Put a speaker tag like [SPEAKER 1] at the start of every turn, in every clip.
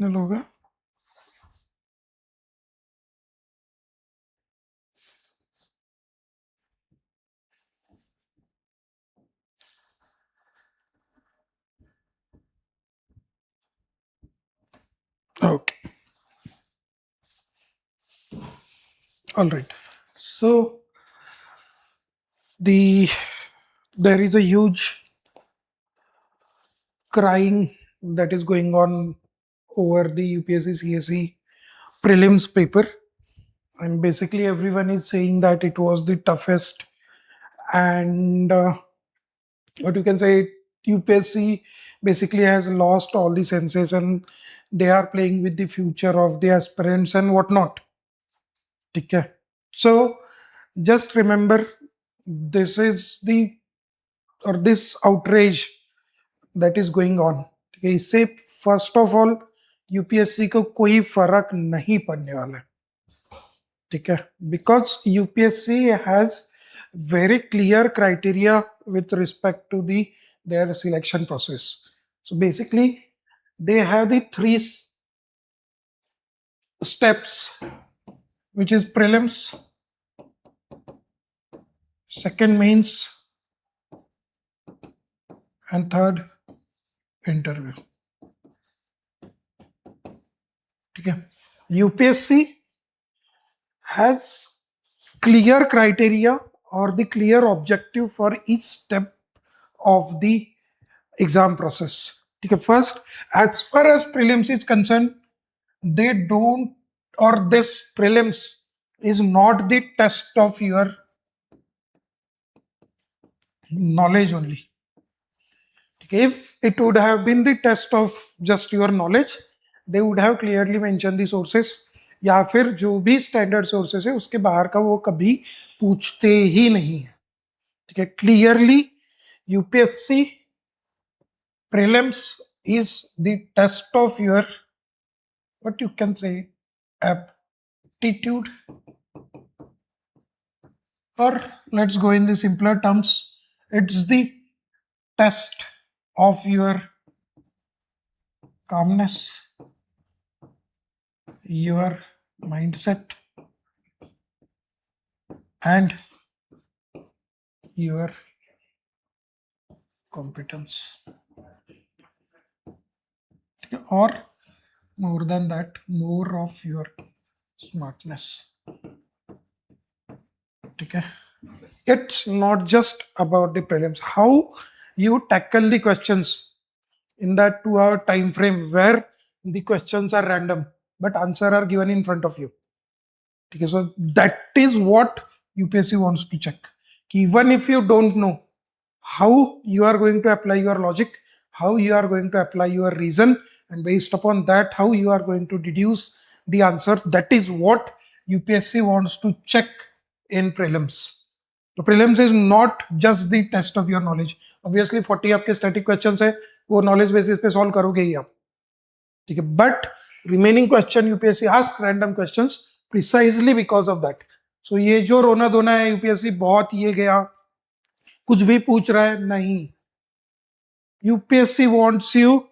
[SPEAKER 1] कितने लोग हैं? Okay. All right. So there is a huge crying that is going on over the UPSC CSE prelims paper, and basically everyone is saying that it was the toughest, and what you can say, UPSC basically has lost all the senses, and they are playing with the future of the aspirants and whatnot. Okay. So just remember, this is the or this outrage that is going on, ठीक है. इससे first of all UPSC को कोई फर्क नहीं पड़ने वाला है, ठीक है, because UPSC has very clear criteria with respect to their selection process. So basically they have the three steps, which is prelims, second mains, and third interview. ठीक है. UPSC has clear criteria or the clear objective for each step of the exam process. Okay, first, as far as prelims is concerned, they don't, or this prelims is not the test of your knowledge only. Okay, if it would have been the test of just your knowledge, they would have clearly mentioned the sources, या फिर जो भी standard sources है उसके बाहर का वो कभी पूछते ही नहीं है. ठीक है. Clearly UPSC prelims is the test of your, what you can say, aptitude, or let's go in the simpler terms, it's the test of your calmness, your mindset, and your competence, or more than that, more of your smartness. Okay. It's not just about the prelims, how you tackle the questions in that 2-hour time frame where the questions are random but answer are given in front of you. Okay, so that is what UPSC wants to check. Even if you don't know how you are going to apply your logic, how you are going to apply your reason, and based upon that how you are going to deduce the answer, that is what UPSC wants to check in prelims. तो prelims is not just the test of your knowledge. Obviously 40 आपके static questions है, वो knowledge basis पे solve करोगे ही आप, ठीक है. But remaining question UPSC ask random questions precisely because of that. So ये जो रोना धोना है UPSC बहुत ये गया कुछ भी पूछ रहा है, नहीं. UPSC wants you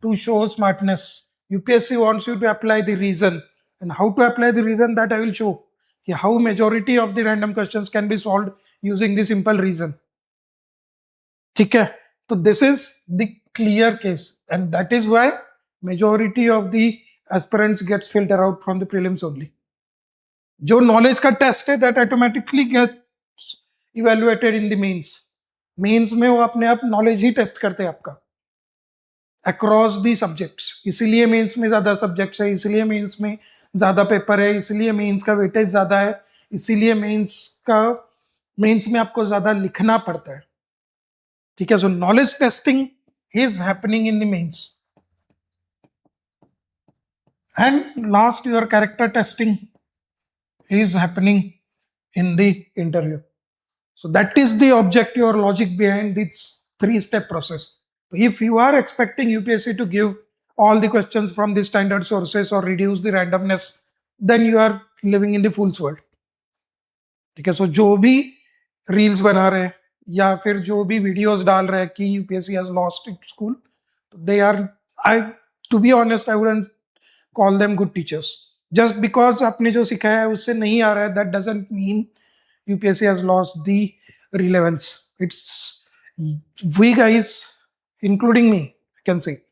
[SPEAKER 1] to show smartness. UPSC wants you to apply the reason, and how to apply the reason, that I will show. How majority of the random questions can be solved using the simple reason. ठीक है. So this is the clear case, and that is why majority of the aspirants gets filtered out from the prelims only. जो knowledge का test है, that automatically gets evaluated in the mains. Mains में वो अपने आप knowledge ही test करते हैं आपका across the subjects. इसीलिए mains में ज़्यादा subjects है, इसीलिए mains में ज़्यादा पेपर है, इसीलिए मेंस का वेटेज ज़्यादा है, इसीलिए मेंस में आपको ज़्यादा लिखना पड़ता है. ठीक है. So knowledge testing is happening in the mains, and last your character testing is happening in the interview. So that is the objective और logic behind this 3-step process. If you are expecting UPSC to give all the questions from the standard sources or reduce the randomness, then you are living in the fool's world. ठीक है. सो जो भी reels बना रहे हैं या फिर जो भी वीडियोस डाल रहे हैं कि UPSC has lost its school, they are, I to be honest, I wouldn't call them good teachers. Just because आपने जो सिखाया है उससे नहीं आ रहा है, that doesn't mean UPSC has lost the relevance. It's we guys, including me, I can say,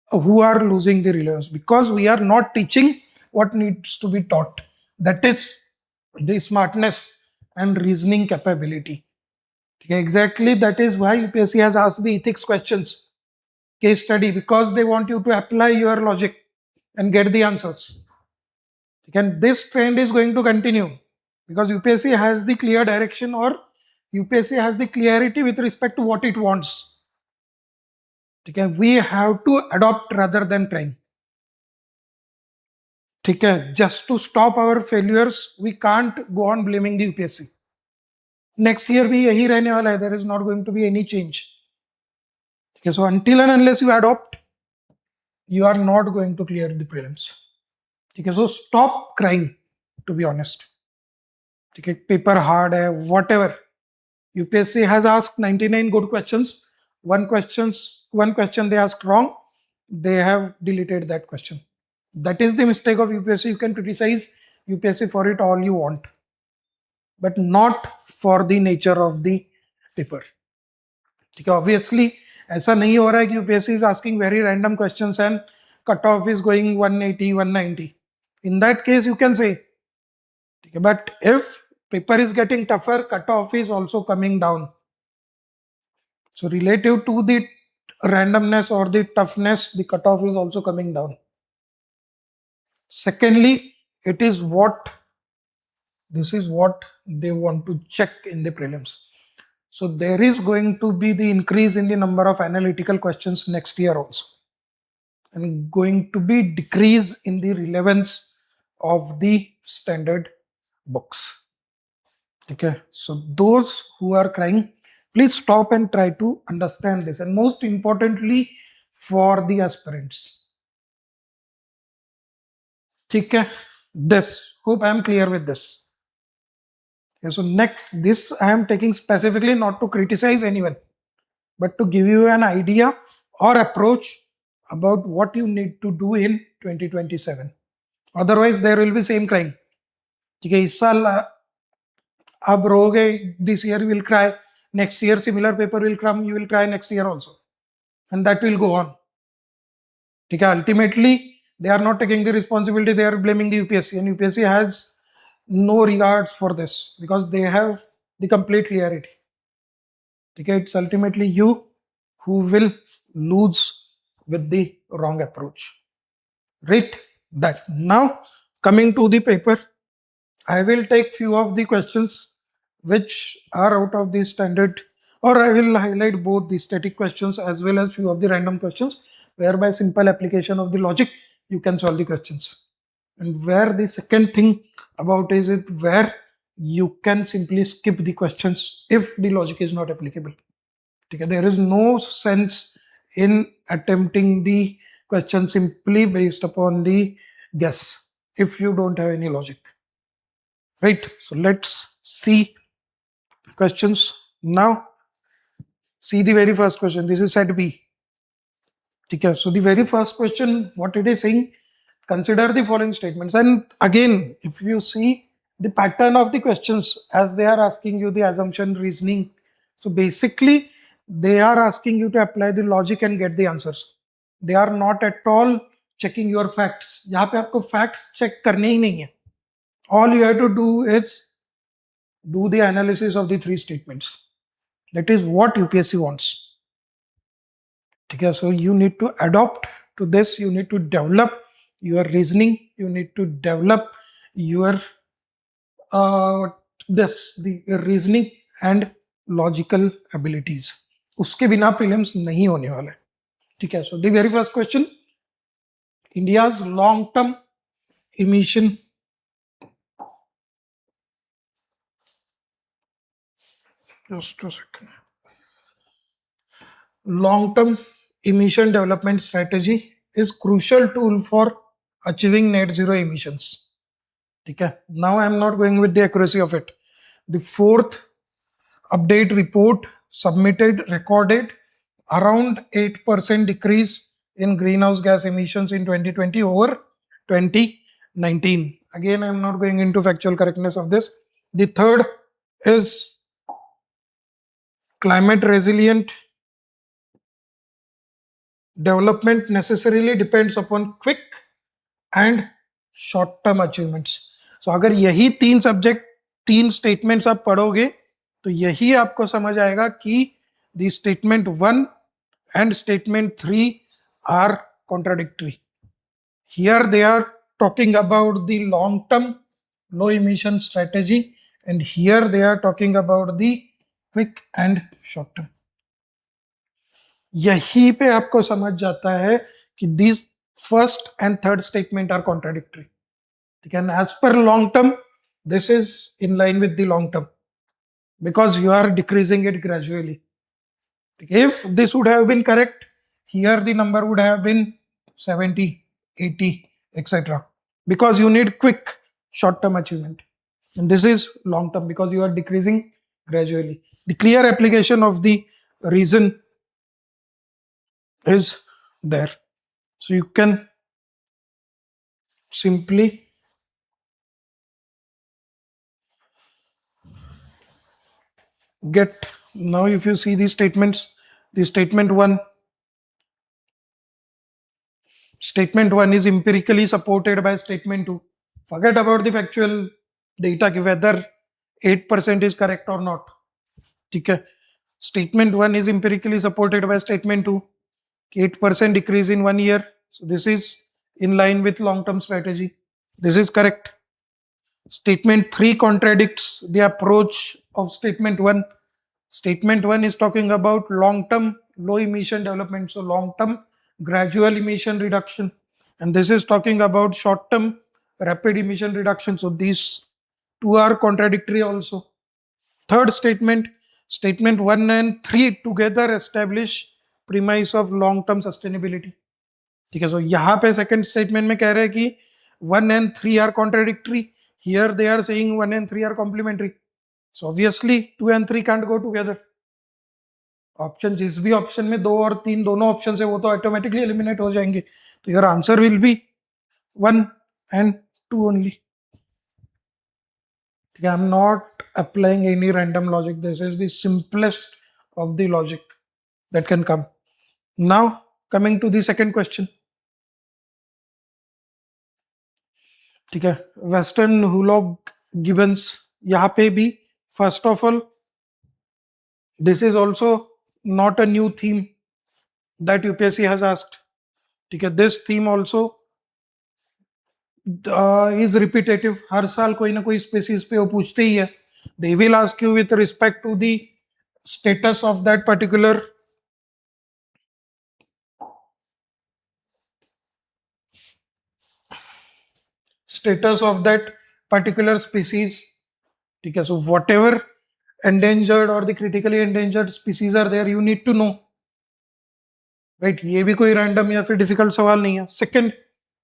[SPEAKER 1] who are losing the relevance because we are not teaching what needs to be taught. That is the smartness and reasoning capability. Okay, exactly, that is why UPSC has asked the ethics questions, case study, because they want you to apply your logic and get the answers. And this trend is going to continue because UPSC has the clear direction, or UPSC has the clarity with respect to what it wants. Okay, we have to adopt rather than trying. Okay, just to stop our failures, we can't go on blaming the UPSC. Next year भी यही रहने वाला है. There is not going to be any change. Okay, so until and unless you adopt, you are not going to clear the prelims. Okay, so stop crying, to be honest. Okay, paper hard hai, whatever. UPSC has asked 99 good questions. One question they asked wrong, they have deleted that question. That is the mistake of UPSC. You can criticize UPSC for it all you want, but not for the nature of the paper. Okay, obviously ऐसा नहीं हो रहा है कि UPSC is asking very random questions and cutoff is going 180, 190. In that case, you can say, okay, but if paper is getting tougher, cutoff is also coming down. So relative to the randomness or the toughness, the cutoff is also coming down. Secondly, this is what they want to check in the prelims. So there is going to be the increase in the number of analytical questions next year also, and going to be decrease in the relevance of the standard books. Okay, so those who are crying, please stop and try to understand this, and most importantly for the aspirants. Okay, this, hope I am clear with this. Okay, so next, this I am taking specifically not to criticize anyone, but to give you an idea or approach about what you need to do in 2027. Otherwise, there will be same crying. Okay, इस साल आप रोगे, this year you will cry, next year similar paper will come, you will cry next year also, and that will go on. Okay, ultimately, they are not taking the responsibility, they are blaming the UPSC, and UPSC has no regards for this because they have the complete clarity. Okay, it's ultimately you who will lose with the wrong approach. Right? That. Now, coming to the paper, I will take few of the questions which are out of the standard, or I will highlight both the static questions as well as few of the random questions, whereby simple application of the logic you can solve the questions. And where the second thing about is it where you can simply skip the questions if the logic is not applicable. Okay, there is no sense in attempting the question simply based upon the guess if you don't have any logic. Right, so let's see questions now. See the very first question. This is set B. Okay, so the very first question, what it is saying, consider the following statements. And again, if you see the pattern of the questions as they are asking you the assumption, reasoning, so basically they are asking you to apply the logic and get the answers. They are not at all checking your facts. यहाँ पे आपको facts check करने ही नहीं है. All you have to do is do the analysis of the three statements. That is what UPSC wants. Okay, so you need to adopt to this. You need to develop your reasoning. You need to develop your the reasoning and logical abilities. उसके बिना prelims नहीं होने वाला है. ठीक है. So the very first question: India's long-term emission just a second. Long-term emission development strategy is crucial tool for achieving net zero emissions. Okay. Now I am not going with the accuracy of it. The fourth update report submitted recorded around 8% decrease in greenhouse gas emissions in 2020 over 2019. Again, I am not going into factual correctness of this. The third is climate resilient development necessarily depends upon quick and short term achievements. So अगर यही तीन statements आप पढ़ोगे तो यही आपको समझ आएगा कि the statement 1 and statement 3 are contradictory. Here they are talking about the long term low emission strategy, and here they are talking about the quick and short term. यही पे आपको समझ जाता है कि these first and third statement are contradictory. ठीक है, as per long term this is in line with the long term because you are decreasing it gradually. If this would have been correct, here the number would have been 70, 80, etc. because you need quick short term achievement, and this is long term because you are decreasing gradually. The clear application of the reason is there, so you can simply get. Now if you see these statements, the statement 1 is empirically supported by statement 2. Forget about the factual data ki whether 8% is correct or not. Okay. Statement 1 is empirically supported by statement 2. 8% decrease in 1 year. So this is in line with long-term strategy. This is correct. Statement 3 contradicts the approach of statement 1. Statement 1 is talking about long-term low emission development. So long-term gradual emission reduction. And this is talking about short-term rapid emission reduction. So these two are contradictory also. Third statement 1 and 3 together establish premise of long-term sustainability. ठीक है, so यहाँ पे second statement में कह रहे हैं कि 1 and 3 are contradictory. Here they are saying 1 and 3 are complementary. So obviously 2 and 3 can't go together. Option जिस भी ऑप्शन में 2 और 3 दोनों ऑप्शन है वो तो ऑटोमेटिकली एलिमिनेट हो जाएंगे. तो your answer will be 1 and 2 only. ठीक है, I am not applying any random logic. This is the simplest of the logic that can come. Now coming to the second question. ठीक है, western hoolock gibbons. यहाँ पे भी first of all this is also not a new theme that UPSC has asked. ठीक है, this theme also is repetitive. हर साल कोई ना कोई स्पेसिस पे वो पूछते ही है. They will ask you with respect to the status of that particular species. ठीक है, so whatever endangered or the critically endangered species are there, you need to know, right? ये भी कोई random या फिर difficult सवाल नहीं है. Second,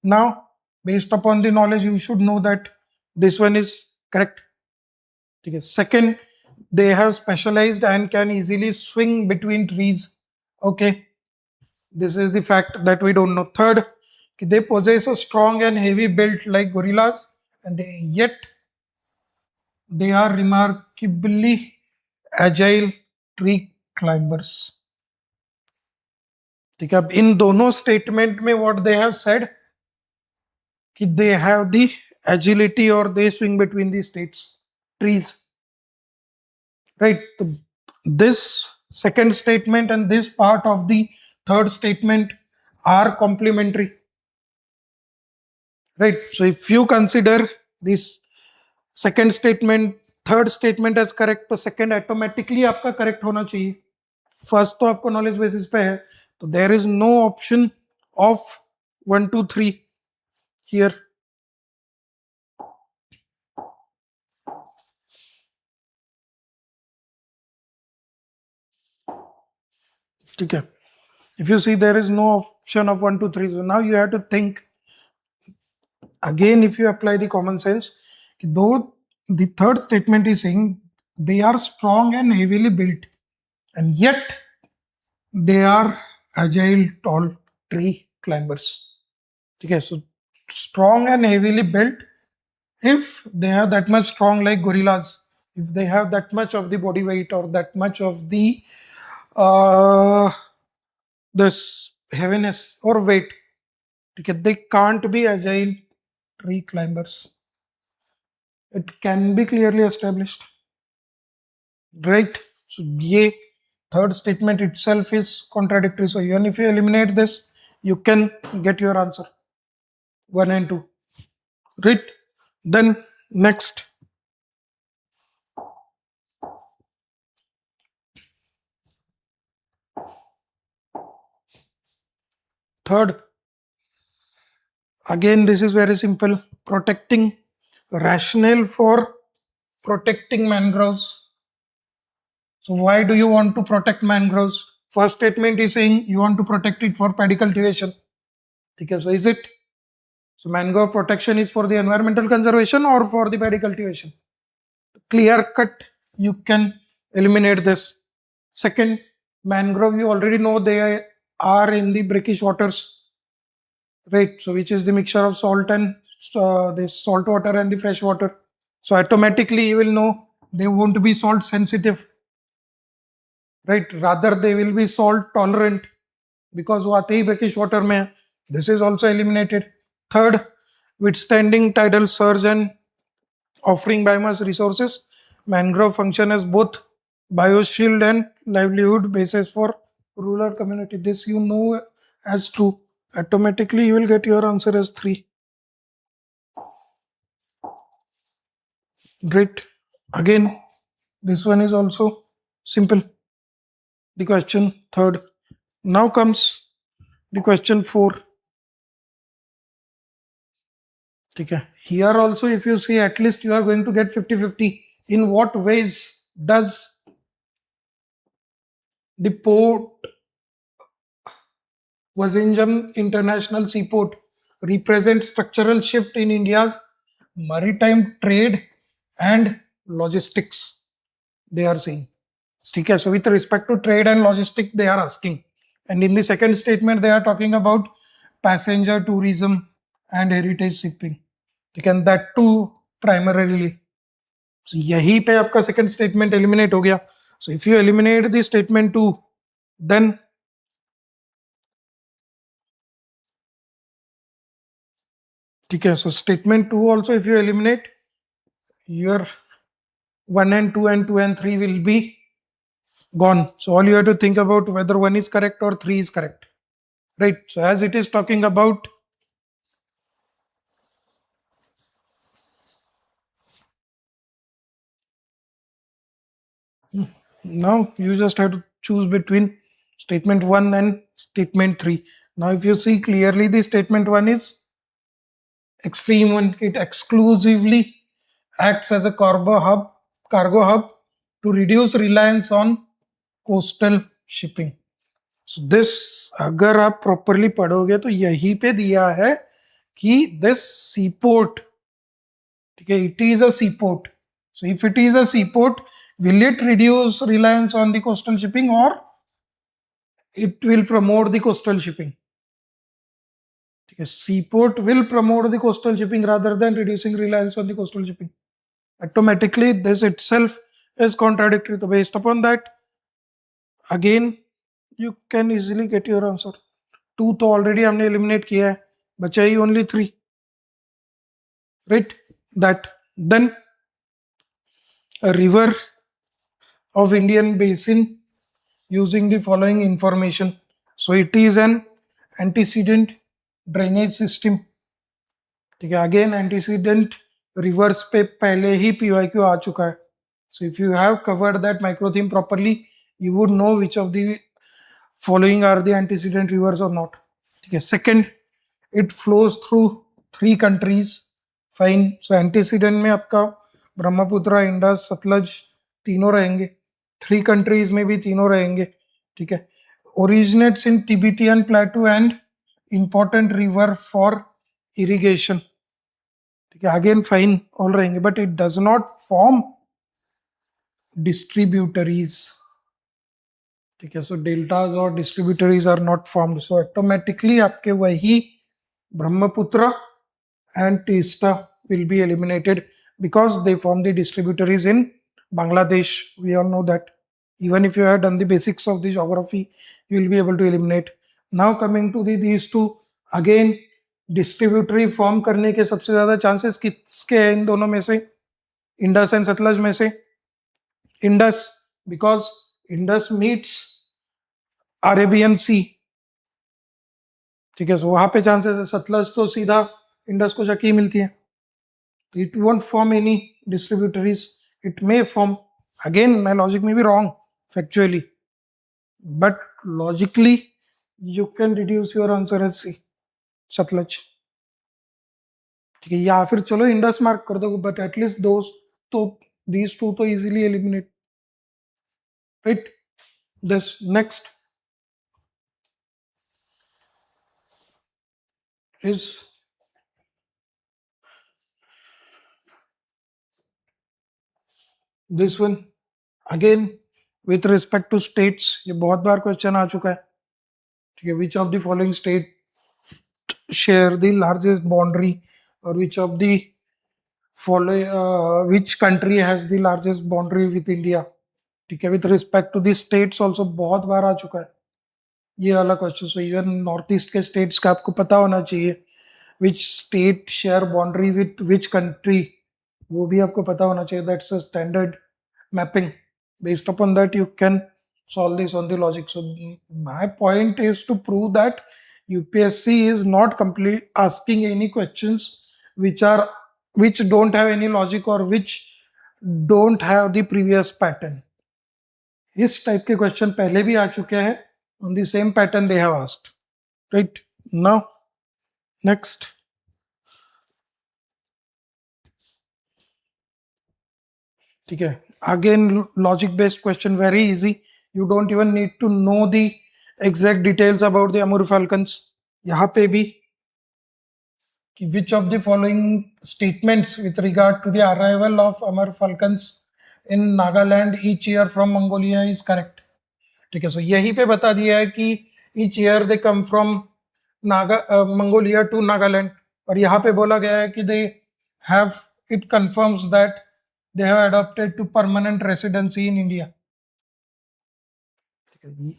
[SPEAKER 1] now based upon the knowledge you should know that this one is correct. ठीक है. Second, they have specialized and can easily swing between trees. Okay, this is the fact that we don't know. Third, they possess a strong and heavy build like gorillas, and yet they are remarkably agile tree climbers. ठीक है, अब इन दोनों statement में what they have said कि दे have the agility और they swing between the states trees, right. तो this second statement and this part of the third statement are complementary, right. So if you consider this second statement third statement as correct, तो second automatically आपका correct होना चाहिए. First तो आपको knowledge basis पे है, तो there is no option of 1 2 3 here. ठीक है, if you see there is no option of 1 2 3, so now you have to think again. If you apply the common sense, though the third statement is saying they are strong and heavily built and yet they are agile tall tree climbers. Okay, so strong and heavily built. If they have that much strong like gorillas, if they have that much of the body weight or that much of the this heaviness or weight, okay, they can't be agile tree climbers. It can be clearly established, right? So ye third statement itself is contradictory. So even if you eliminate this, you can get your answer 1 and 2, right? Then next, third, again this is very simple. Protecting, rationale for protecting mangroves. So why do you want to protect mangroves? First statement is saying you want to protect it for paddy cultivation. Okay, so is it? So mangrove protection is for the environmental conservation or for the paddy cultivation? Clear cut, you can eliminate this. Second, mangrove, you already know they are in the brackish waters, right? So which is the mixture of salt and this salt water and the fresh water. So automatically you will know they won't be salt sensitive, right? Rather they will be salt tolerant because वो आते ही brackish water में. This is also eliminated. Third, withstanding tidal surge and offering biomass resources. Mangrove function as both bioshield and livelihood basis for rural community. This you know as true. Automatically you will get your answer as 3. Right. Again, this one is also simple. The question third. Now comes the question 4. Okay. Here also if you see, at least you are going to get 50-50. In what ways does the port Vizhinjam International Seaport represent structural shift in India's maritime trade and logistics? They are saying. Okay, so with respect to trade and logistics, they are asking. And in the second statement, they are talking about passenger tourism and heritage shipping. And that too primarily. So यही पे आपका second statement eliminate हो गया. So if you eliminate the statement 2, then okay, so statement 2 also if you eliminate, your 1 and 2 and 2 and 3 will be gone. So all you have to think about whether 1 is correct or 3 is correct, right? So as it is talking about now, you just have to choose between statement 1 and statement 3. Now if you see clearly, the statement 1 is extreme one. It exclusively acts as a cargo hub to reduce reliance on coastal shipping. So this अगर आप properly पढ़ोगे तो यहीं पे दिया है कि this seaport, ठीक है, it is a seaport. So if it is a seaport, will it reduce reliance on the coastal shipping or it will promote the coastal shipping? Okay, seaport will promote the coastal shipping rather than reducing reliance on the coastal shipping. Automatically, this itself is contradictory. So based upon that, again, you can easily get your answer. 2 तो already हमने eliminate किया है, बचा ही only 3, right? That then a river of Indian basin using the following information. So it is an antecedent drainage system. ठीक है, again antecedent rivers पे पहले ही PYQ आ चुका है. So if you have covered that micro theme properly, you would know which of the following are the antecedent rivers or not. Okay. Second, it flows through 3 countries. Fine. So antecedent में आपका Brahmaputra, Indus, Sutlej तीनों रहेंगे. 3 countries में भी तीनों रहेंगे. ठीक है. Originates in Tibetan plateau and important river for irrigation. ठीक है. Again fine, all रहेंगे, but it does not form distributaries. ठीक है. सो डेल्टाज और distributaries are not formed, so automatically आपके वही Brahmaputra and Teesta will be eliminated because they form the distributaries in Bangladesh. We all know that. Even if you have done the basics of the geography, you will be able to eliminate. Now coming to these two, again distributary form करने के सबसे ज्यादा chances किसके हैं इन दोनों में से? Indus and Sutlej में से Indus, because Indus meets Arabian sea. ठीक है. सो वहां पे चांसेस है. सतलज तो सीधा इंडस को जाके ही मिलती है. It won't form any distributaries. It may form. Again, my logic may be wrong factually, but logically you can reduce your answer as C, Sutlej. ठीक है. या फिर चलो इंडस मार्क कर दो, but at least these two तो easily eliminate, right? This next is this one. Again with respect to states, ये बहुत बार क्वेश्चन आ चुका है. ठीक है. Which of the following state share the largest boundary, or which of the following which country has the largest boundary with India? ठीक है. With respect to the states also बहुत बार आ चुका है ये वाला question. So even north east के states का आपको पता होना चाहिए. Which state share boundary with which country, वो भी आपको पता होना चाहिए. That's a standard mapping. Based upon that you can solve this on the logic. So my point is to prove that UPSC is not complete asking any questions which don't have any logic or which don't have the previous pattern. इस type के question पहले भी आ चुके हैं. On the same pattern they have asked, right? Now next, ठीक है. Again logic based question, very easy. You don't even need to know the exact details about the Amur falcons. यहाँ पे भी कि which of the following statements with regard to the arrival of Amur falcons in Nagaland each year from Mongolia is correct. ठीक है. सो यहीं पे बता दिया है कि each year they come from Mongolia to Nagaland, और यहाँ पे बोला गया है कि they have, it confirms that they have adopted to permanent residency in India.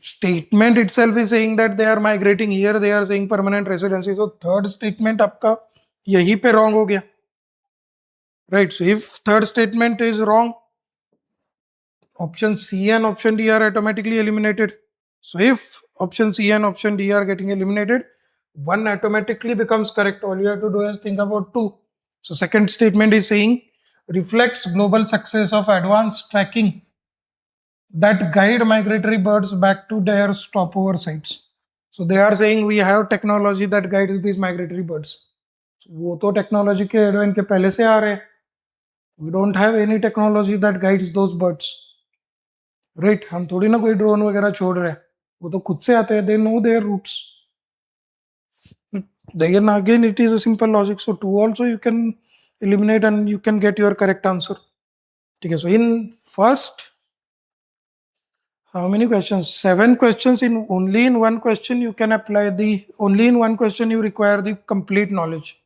[SPEAKER 1] Statement itself is saying that they are migrating. Here they are saying permanent residency. So third statement आपका यहीं पे wrong हो गया, right? So if third statement is wrong, option C and option D are automatically eliminated. So if option C and option D are getting eliminated, one automatically becomes correct. All you have to do is think about two. So second statement is saying reflects global success of advanced tracking that guide migratory birds back to their stopover sites. So they are saying we have technology that guides these migratory birds. So वो तो technology के एडवाइन के पहले से आ रहे हैं. We don't have any technology that guides those birds, right? हम थोड़ी ना कोई ड्रोन वगैरह छोड़ रहे हैं, वो तो खुद से आते हैं. They know their routes. Then again it is a simple logic. So two also you can eliminate and you can get your correct answer. Okay, so in first, how many questions? 7 questions. In only in one question you can apply the, only in one question you require the complete knowledge.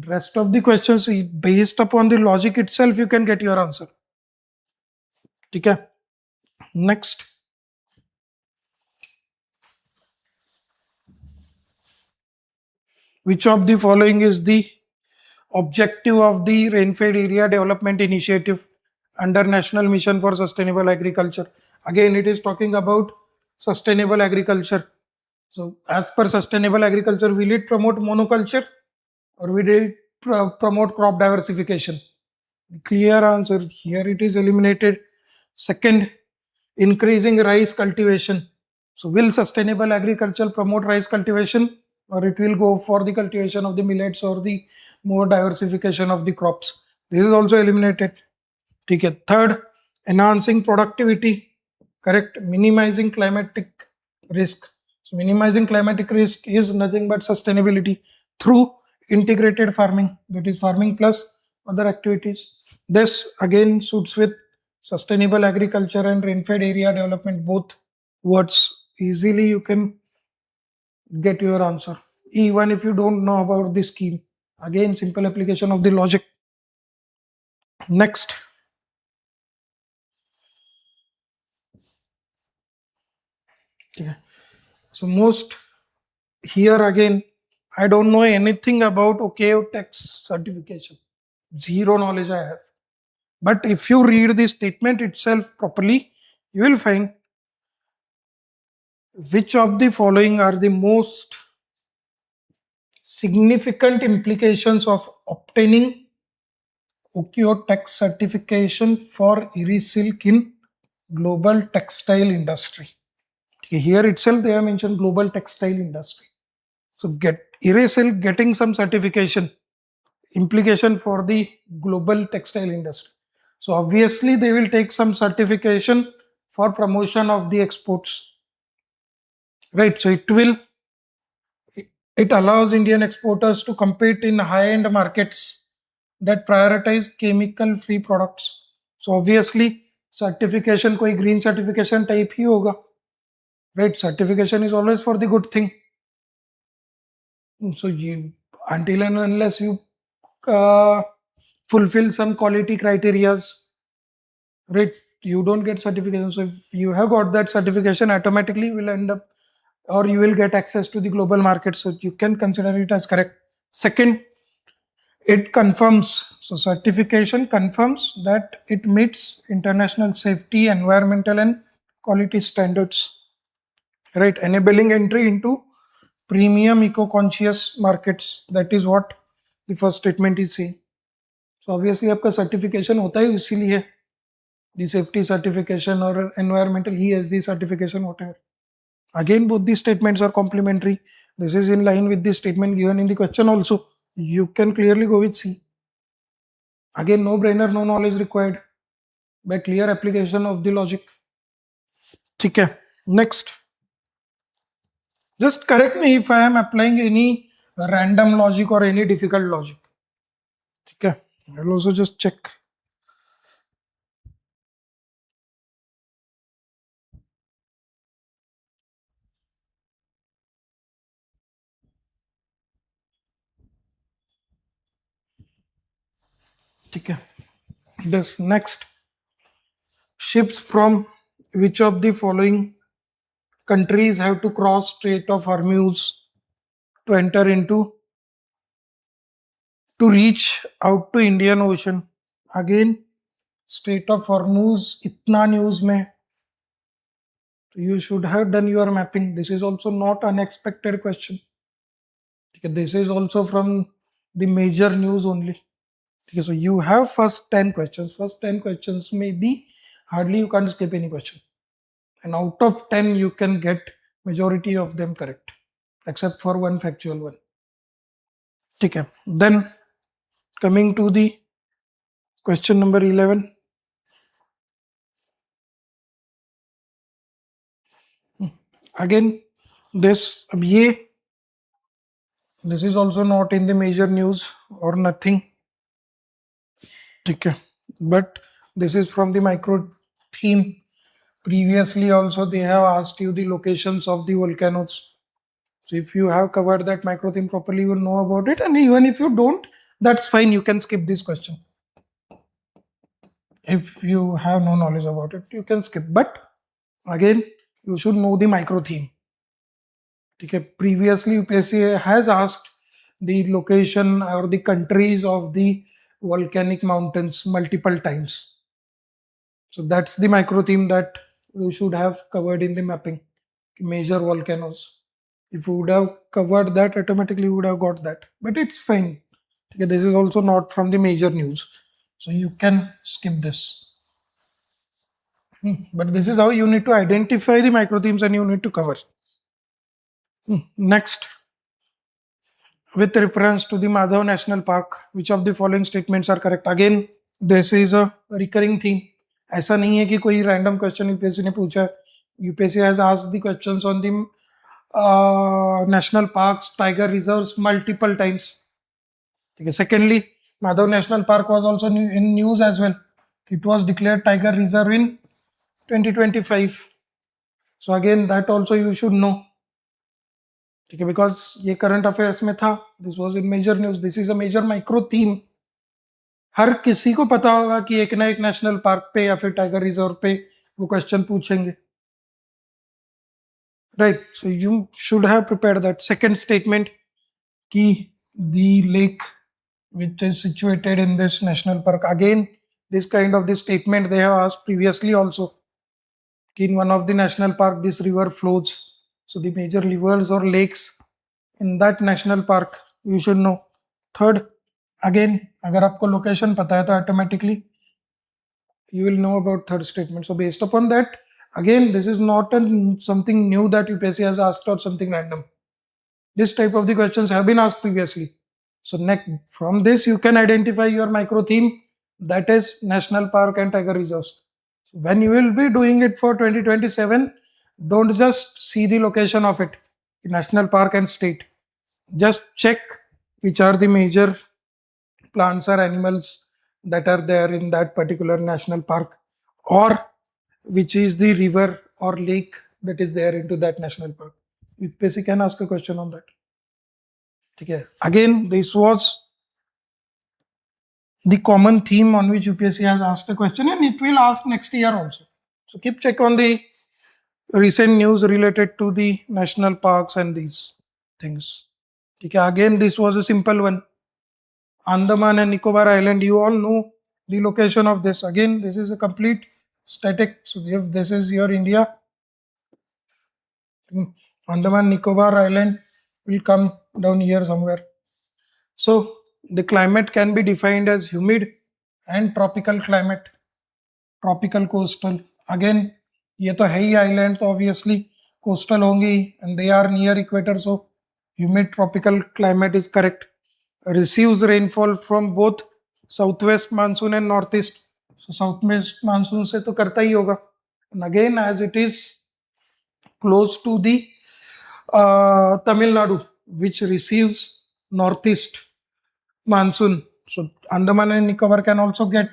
[SPEAKER 1] Rest of the questions based upon the logic itself you can get your answer. Okay, next. Which of the following is the objective of the Rainfed Area Development Initiative under National Mission for Sustainable Agriculture? Again, it is talking about sustainable agriculture. So, as per sustainable agriculture, will it promote monoculture or will it promote crop diversification? Clear answer. Here it is eliminated. Second, increasing rice cultivation. So, will sustainable agriculture promote rice cultivation, or it will go for the cultivation of the millets or the more diversification of the crops? This is also eliminated. Okay. Third, enhancing productivity. Correct. Minimizing climatic risk. So minimizing climatic risk is nothing but sustainability through integrated farming, that is farming plus other activities. This again suits with sustainable agriculture and rainfed area development both. words, easily you can get your answer, even if you don't know about the scheme. Again, simple application of the logic. Next, okay. So most here again, I don't know anything about OKO tax certification. Zero knowledge I have. But if you read the statement itself properly, you will find which of the following are the most significant implications of obtaining OKO tax certification for silk in global textile industry. Okay, here itself they have mentioned global textile industry. So get silk getting some certification implication for the global textile industry. So obviously they will take some certification for promotion of the exports, right? So it allows Indian exporters to compete in high-end markets that prioritize chemical-free products. So obviously certification कोई green certification type ही होगा, right? Certification is always for the good thing. So you, until and unless you uh, fulfill some quality criterias, right, you don't get certification. So if you have got that certification, automatically you will end up, or you will get access to the global market. So you can consider it as correct. Second, it confirms, so certification confirms that it meets international safety, environmental and quality standards, right, enabling entry into premium eco-conscious markets. That is what the first statement is saying. So obviously आपका certification होता है इसीलिए, the safety certification or environmental ESG certification, whatever. Again, both these statements are complementary. This is in line with the statement given in the question also. You can clearly go with C. Again, no brainer, no knowledge required by clear application of the logic. Okay. Next, just correct me if I am applying any random logic or any difficult logic. Okay. I'll also just check. Okay. This next, ships from which of the following countries have to cross Strait of Hormuz to enter into, to reach out to Indian Ocean? Again, Strait of Hormuz itna news mein, you should have done your mapping. This is also not unexpected question. Okay, this is also from the major news only. Okay, so you have first 10 questions. First 10 questions may be hardly you can't skip any question. And out of 10, you can get majority of them correct, except for one factual one. Okay. Then coming to the question number 11. Again, this is also not in the major news or nothing. Okay. But this is from the micro theme. Previously also they have asked you the locations of the volcanoes. So if you have covered that micro theme properly, you will know about it. And even if you don't, that's fine. You can skip this question. If you have no knowledge about it, you can skip. But again, you should know the micro theme. Okay. Previously, UPSC has asked the location or the countries of the volcanic mountains multiple times. So that's the micro theme that you should have covered in the mapping. Major volcanoes. If you would have covered that, automatically you would have got that. But it's fine. Okay, this is also not from the major news. So you can skip this. But this is how you need to identify the micro themes and you need to cover. Next, with reference to the Madhav National Park, which of the following statements are correct? Again, this is a recurring theme. ऐसा नहीं है कि कोई random question UPSC ने पूछा. UPSC has asked the questions on the national parks, tiger reserves multiple times. Okay. Secondly, Madhav National Park was also in news as well. It was declared tiger reserve in 2025. So again, that also you should know. ठीक है, because ये current affairs में था, this was in major news, this is a major micro theme. हर किसी को पता होगा कि एक ना एक नेशनल पार्क पे या फिर टाइगर रिजर्व पे वो क्वेश्चन पूछेंगे, right. So you should have prepared that. Second statement कि the lake which is situated in this national park, again this kind of this statement they have asked previously also. In one of the national park this river flows, so the major rivers or lakes in that national park you should know. Third, again अगर आपको location पता है तो automatically you will know about third statement. So based upon that, again this is not something new that UPSC has asked or something random. This type of the questions have been asked previously. So next, from this you can identify your micro theme, that is national park and tiger reserves. When you will be doing it for 2027, don't just see the location of it, national park and state. Just check which are the major plants or animals that are there in that particular national park, or which is the river or lake that is there into that national park. UPSC can ask a question on that. Okay. Again, this was the common theme on which UPSC has asked a question, and it will ask next year also. So keep check on the recent news related to the national parks and these things. Okay. Again, this was a simple one. Andaman and Nicobar Island, you all know the location of this. Again, this is a complete static. So if this is your India, Andaman Nicobar Island will come down here somewhere. So the climate can be defined as humid and tropical climate. Tropical coastal, again ये तो है ही island, तो obviously coastal होंगी and they are near equator, so humid tropical climate is correct. Receives rainfall from both southwest monsoon and northeast. So southwest monsoon से तो करता ही होगा, and again as it is close to the Tamil Nadu, which receives northeast monsoon. So Andaman and Nicobar can also get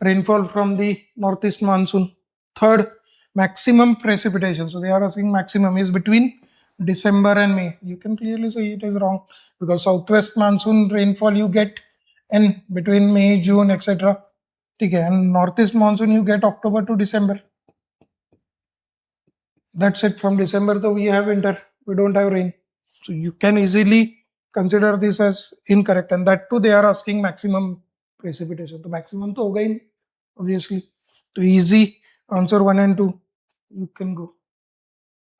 [SPEAKER 1] rainfall from the northeast monsoon. Third, maximum precipitation. So they are asking maximum is between December and May. You can clearly say it is wrong, because southwest monsoon rainfall you get in between May, June, etc. Okay, and northeast monsoon you get October to December. That's it. From December though we have winter, we don't have rain. So you can easily consider this as incorrect, and that too they are asking maximum precipitation. So maximum to hoga he obviously. To easy answer 1 and 2 you can go.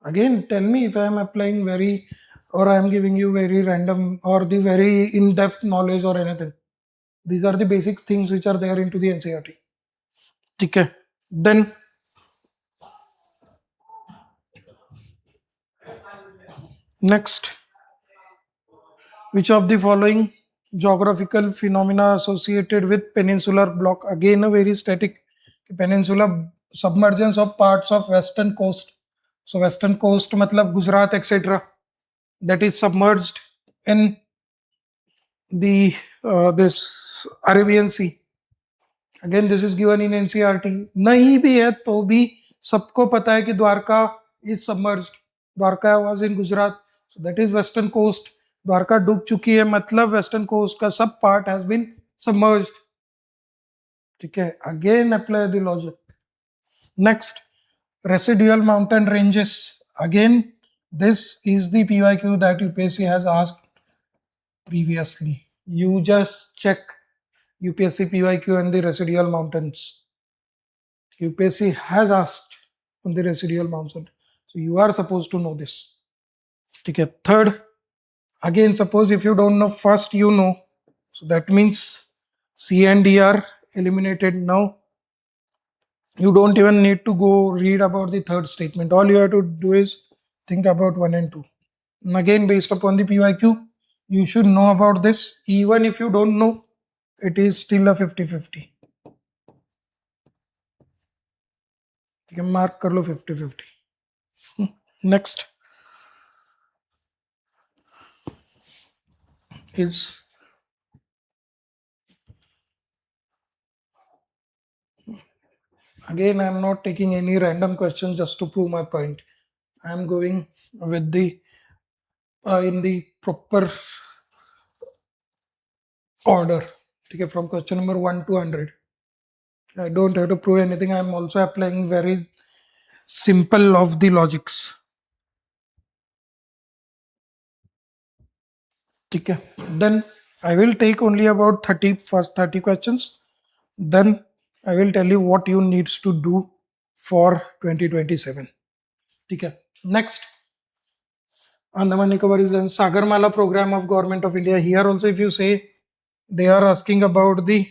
[SPEAKER 1] Again, tell me if I am applying very, or I am giving you very random or the very in-depth knowledge or anything. These are the basic things which are there into the NCERT. Okay. Then next, which of the following geographical phenomena associated with peninsular block? Again, a very static peninsula, submergence of parts of western coast. So western coast matlab Gujarat, etc. that is submerged in the this Arabian Sea. Again, this is given in NCERT. नहीं भी है तो भी सबको पता है कि Dwarka is submerged. Dwarka was in Gujarat, so that is western coast. Dwarka डूब चुकी है, मतलब western coast का सब part has been submerged. ठीक है, again apply the logic. Next, residual mountain ranges. Again, this is the PYQ that UPSC has asked previously. You just check UPSC PYQ and the residual mountains. UPSC has asked on the residual mountain. So you are supposed to know this. Okay. Third, again, suppose if you don't know, first you know. So that means C and D are eliminated now. You don't even need to go read about the third statement. All you have to do is think about 1 and 2. And again, based upon the PYQ, you should know about this. Even if you don't know, it is still a 50-50. You can mark कर लो 50-50. Next is Again, I am not taking any random question just to prove my point. I am going with the in the proper order. Okay, from question number 1 to 100. I don't have to prove anything. I am also applying very simple of the logics. Okay. Then I will take only about 30 questions. Then I will tell you what you needs to do for 2027. Okay. Next, Andaman Nicobar is the Sagarmala program of Government of India. Here also, if you say they are asking about the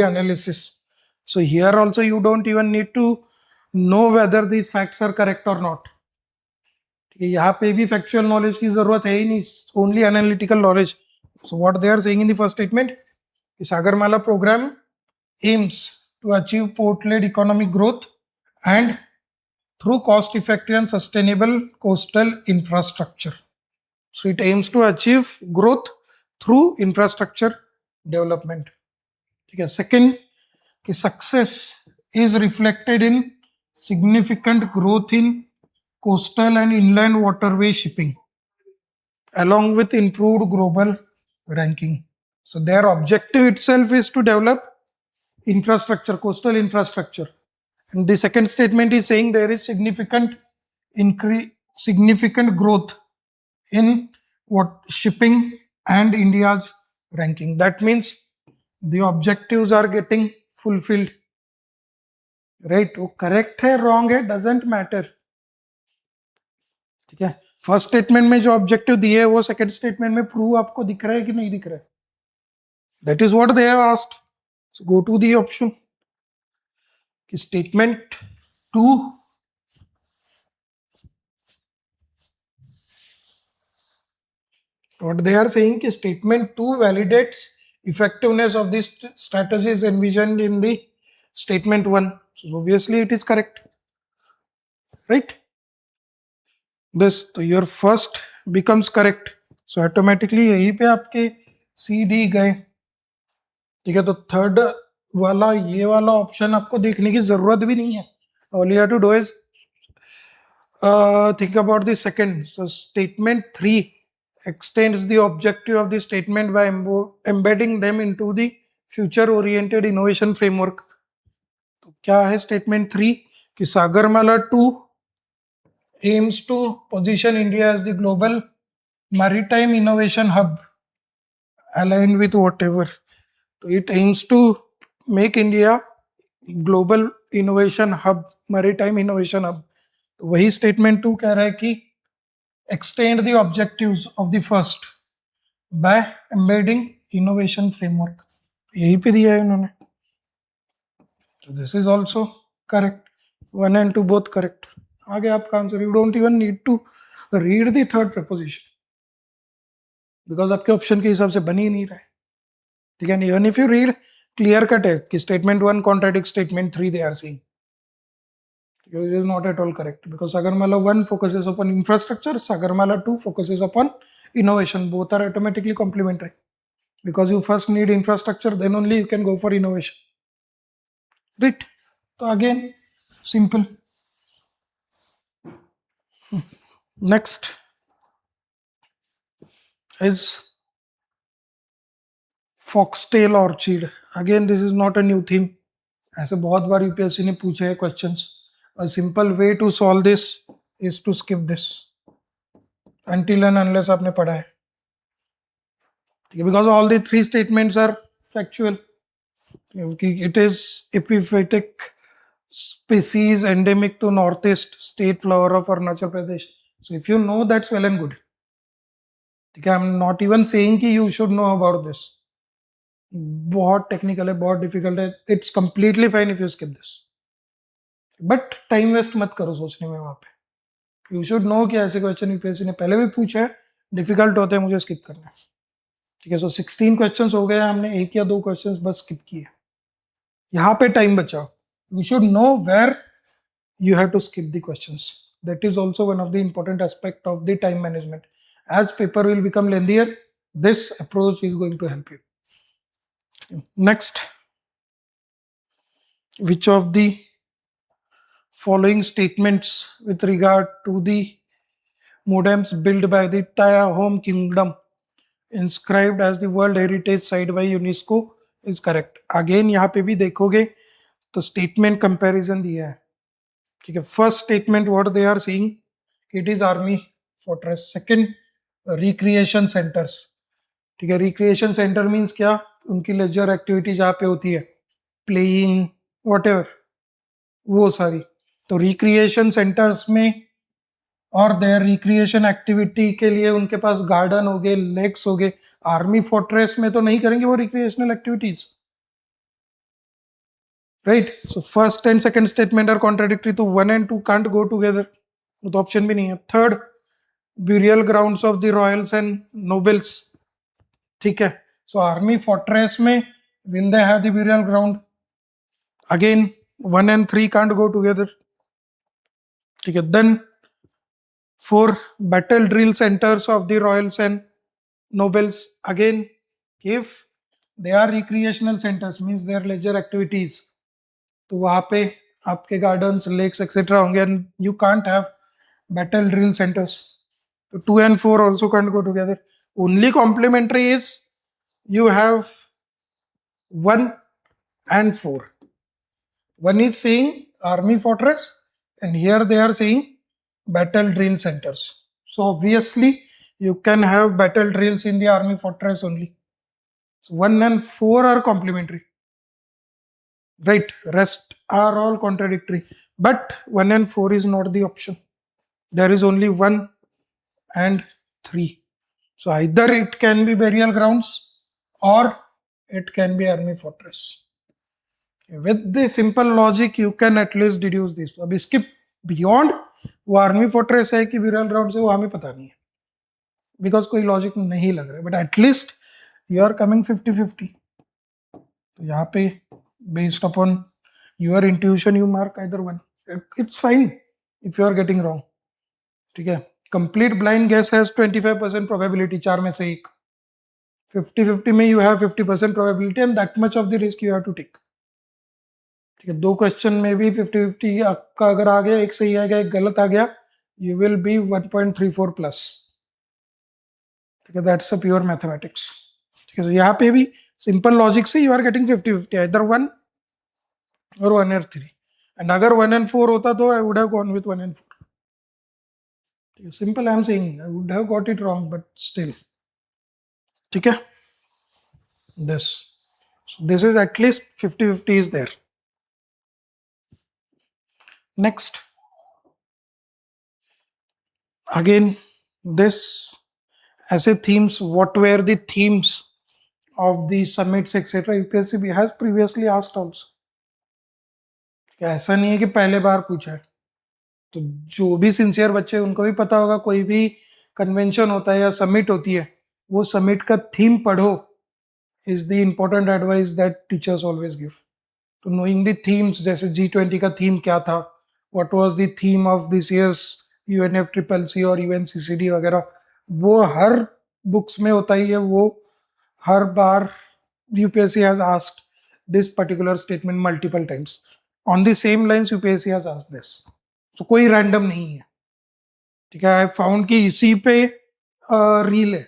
[SPEAKER 1] analysis. So here also you don't even need to know whether these facts are correct or not. यहाँ पे भी factual knowledge की जरूरत है ही नहीं, only analytical knowledge. So what they are saying in the first statement, Sagarmala program aims to achieve port-led economic growth and through cost-effective and sustainable coastal infrastructure. So it aims to achieve growth through infrastructure development. Okay. Second, success is reflected in significant growth in coastal and inland waterway shipping, along with improved global ranking. So their objective itself is to develop infrastructure, coastal infrastructure. And the second statement is saying there is significant growth in what shipping and India's ranking. That means the objectives are getting fulfilled. Right? वो correct है, wrong है, doesn't matter. ठीक है. First statement में जो objective दिए है वो सेकंड स्टेटमेंट में प्रूव आपको दिख रहा है कि नहीं दिख रहा है. That is what they have asked. So go to the option कि statement 2 what they are saying कि statement 2 validates effectiveness of these strategies envisioned in the statement 1. So obviously it is correct, right? This, so your first becomes correct. So automatically यहीं पे आपके C D गए. ठीक है, तो third वाला ये वाला ऑप्शन आपको देखने की जरूरत भी नहीं है. All you have to do is think about the second. So statement 3 extends the objective of the statement by embedding them into the future oriented innovation framework. तो क्या है statement 3 कि Sagarmala 2 aims to position India as the global maritime innovation hub aligned with whatever. So it aims to make India global innovation hub, maritime innovation hub. तो वही statement 2 कह रहा है कि extend the objectives of the first by embedding innovation framework. यही पे दिया है इन्होंने. So this is also correct. 1 and 2 both correct. आगे आपका answer. You don't even need to read the third proposition because आपके ऑप्शन के हिसाब से बन ही नहीं रहा है. ठीक है. Even if you read, clear cut है कि statement 1 contradicts statement 3 they are saying. It is not at all correct because Sagarmala 1 focuses upon infrastructure, Sagarmala 2 focuses upon innovation. Both are automatically complementary because you first need infrastructure, then only you can go for innovation. Right? So again, simple. Next is foxtail orchid. Again, this is not a new theme. ऐसे बहुत बार UPSC ने पूछे हैं questions. A simple way to solve this is to skip this until and unless आपने पढ़ा है. Because all the three statements are factual. It is epiphytic species endemic to northeast state flower of Arunachal Pradesh. So if you know, that's well and good. I'm not even saying कि you should know about this. बहुत technical है, बहुत difficult है. It's completely fine if you skip this. But time waste मत करो सोचने में. वहां पे यू शुड नो कि ऐसे क्वेश्चन यूपीएससी ने पहले भी पूछे है, डिफिकल्ट होते हैं, मुझे स्किप करना है. ठीक है. सो 16 क्वेश्चंस हो गए, हमने एक या दो क्वेश्चंस बस स्किप किए. यहाँ पे टाइम बचाओ. You should know where you have to skip the questions. That is also one of the important aspect of the time management. As paper will become lengthier, this approach is going to help you. Next, which of the following statements with regard to the modems built by the Taya Home Kingdom inscribed as the World Heritage Site by UNESCO is correct? Again यहाँ पे भी देखोगे तो statement comparison दिया है. ठीक है, first statement what they are saying, it is army fortress. Second, recreation centres. ठीक है, रिक्रिएशन सेंटर मींस क्या, उनकी लेजर एक्टिविटी जहाँ पे होती है, प्लेइंग व्हाटएवर, वो सारी. तो रिक्रिएशन सेंटर्स में और देयर रिक्रिएशन एक्टिविटी के लिए उनके पास गार्डन हो गए, लेक्स हो गए. आर्मी फोर्ट्रेस में तो नहीं करेंगे वो recreational activities, right. So first and second statement are contradictory, तो 1 and 2 कांट गो टुगेदर, तो ऑप्शन भी नहीं है. Third, burial grounds of the royals and nobles. ठीक है, सो आर्मी फोर्ट्रेस में will they have the burial ground? Again 1 and 3 can't go together. ठीक है, then 4, battle drill centers of the royals and nobles. Again, if they are recreational centers means they are leisure activities, तो वहाँ पे आपके gardens, lakes etc होंगे, and you can't have battle drill centers. So 2 and 4 also can't go together. Only complementary is you have 1 and 4. One is saying army fortress and here they are saying battle drill centers. So obviously you can have battle drills in the army fortress only. So 1 and 4 are complementary, right? Rest are all contradictory, but 1 and 4 is not the option. There is only 1 and 3. So either it can be burial grounds or it can be army fortress. With the simple logic you can at least deduce this. अब इसके beyond वो army fortress है कि burial ground है वो हमें पता नहीं है, बिकॉज कोई लॉजिक नहीं लग रहा है. But at least you are coming 50-50. तो यहाँ पे based upon your intuition you mark either one. It's fine if you are getting wrong. ठीक है, complete blind guess has 25% probability, 4 में से एक. 50-50 में you have 50% probability and that much of the risk you have to take. ठीक है, 2 question में भी 50-50 आपका अगर आ गया, एक सही आ गया एक गलत आ गया, यू विल बी 1.34 प्लस. ठीक है, दैट्स अ प्योर मैथमेटिक्स. ठीक है, तो यहाँ पे भी सिंपल लॉजिक से यू आर गेटिंग 50-50, आइदर 1 और 1 और 3. एंड अगर 1 and 4 होता तो I would have gone with 1 and 4. ठीक है, simple I am saying, I would have got it wrong but still. ठीक है, this is at least 50-50 is there. Next, again this essay themes, what were the themes of the summits etc. UPSC has previously asked also. ऐसा नहीं है कि पहले बार पूछा है. तो जो भी सिंसियर बच्चे उनको भी पता होगा, कोई भी कन्वेंशन होता है या समिट होती है, वो समिट का थीम पढ़ो is the important advice that teachers always give. तो नोइंग द थीम्स, जैसे G20 का थीम क्या था, what was the theme of this year's UNFCCC और UNCCD वगैरह, वो हर बुक्स में होता ही है. वो हर बार UPSC has asked this particular statement multiple times. On the same lines UPSC has asked this. So कोई रैंडम नहीं है. ठीक है, आई फाउंड कि इसी पे रील है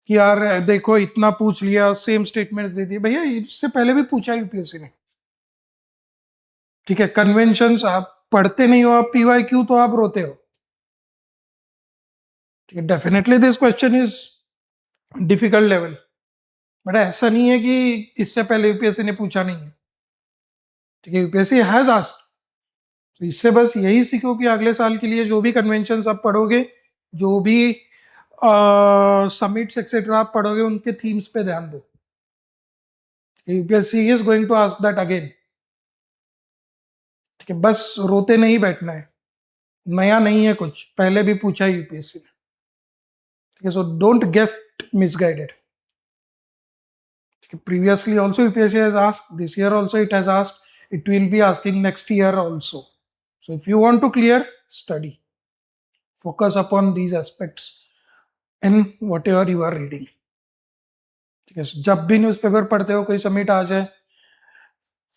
[SPEAKER 1] कि यार देखो इतना पूछ लिया, सेम स्टेटमेंट दे दिए. भैया इससे पहले भी पूछा है UPSC ने. ठीक है, कन्वेंशंस आप पढ़ते नहीं हो, आप PYQ तो आप रोते हो. ठीक है, definitely this question is difficult level, but ऐसा नहीं है कि इससे पहले UPSC ने पूछा नहीं है. ठीक है, UPSC हैज आस्क्ड. तो इससे बस यही सीखो कि अगले साल के लिए जो भी कन्वेंशंस आप पढ़ोगे, जो भी समिट्स एक्सेट्रा आप पढ़ोगे, उनके थीम्स पे ध्यान दो. UPSC is going to ask that again. ठीक है, बस रोते नहीं बैठना है, नया नहीं है कुछ, पहले भी पूछा है UPSC ने. ठीक है, so don't get misguided. Previously also UPSC has asked, this year also it has asked, it will be asking next year also. So if you want to clear, study, focus upon these aspects in whatever you are reading. ठीक है, जब भी newspaper पढ़ते हो, कोई summit आ जाए,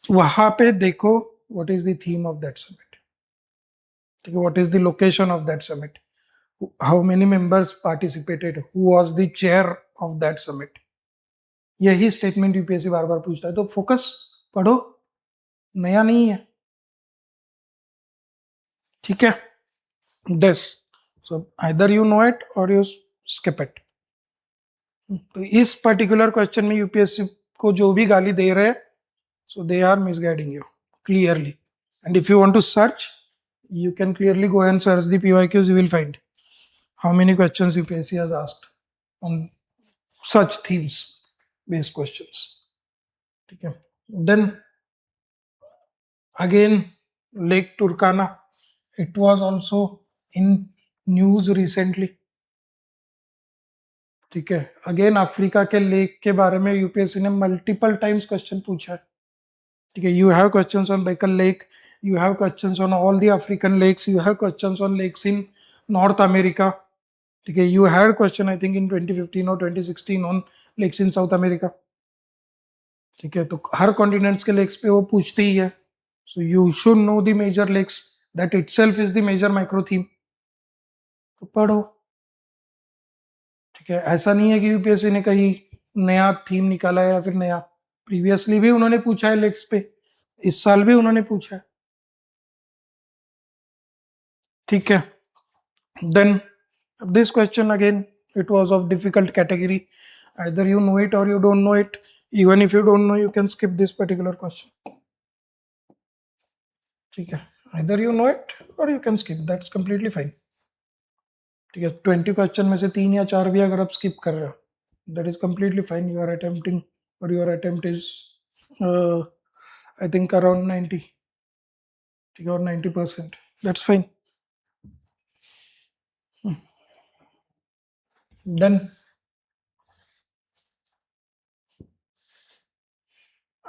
[SPEAKER 1] वहां पे देखो what is the theme of that summit, ठीक है, what is the location of that summit, how many members participated, who was the chair of that summit. यही स्टेटमेंट यूपीएससी बार बार पूछता है, तो फोकस पढ़ो, नया नहीं है, ठीक है. This, so either you know it और यू स्किप इट. तो इस पर्टिकुलर क्वेश्चन में यूपीएससी को जो भी गाली दे रहे हैं, so they are misguiding you clearly. And if you want to search, you can clearly go and search the PYQs. You will find how many questions UPSC has asked on such themes based questions. Okay. Then again, Lake Turkana, it was also in news recently. ठीक है. Again Africa के lake के बारे में UPSC ने multiple times question पूछा है. ठीक है. You have questions on Baikal lake, you have questions on all the African lakes, you have questions on lakes in North America. Okay, you had question I think in 2015 or 2016 on lakes in South America. ठीक है, तो हर continents के lakes पे वो पूछती ही है. So you should know the major lakes, that itself is the major micro theme. तो पढ़ो. ठीक है, ऐसा नहीं है कि यूपीएससी ने कहीं नया थीम निकाला है या फिर नया, प्रीवियसली भी उन्होंने पूछा है लेक्स पे, इस साल भी उन्होंने पूछा है. ठीक है. Then this question again, it was of difficult category, either you know it or you don't know it. Even if you don't know, you can skip this particular question. ठीक है, either you know it or you can skip, that's completely fine. ठीक है, 20 question में से 3 या 4 भी अगर आप स्किप कर रहे हो, that is completely fine. You are attempting, or your attempt is I think around 90, ठीक है, or 90%, that's fine. Then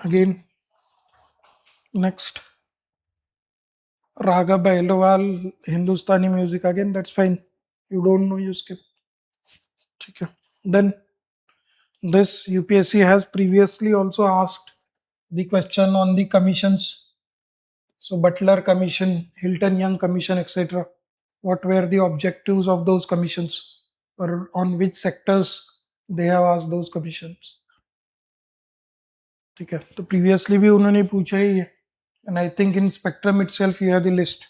[SPEAKER 1] again, next, Raga Bailwal, Hindustani music, again that's fine. You don't know, you skip. Okay. Then this UPSC has previously also asked the question on the commissions. So Butler Commission, Hilton Young Commission, etc. What were the objectives of those commissions, or on which sectors they have asked those commissions. ठीक है, तो previously भी उन्होंने पूछा ही है, and I think in Spectrum itself you have the list.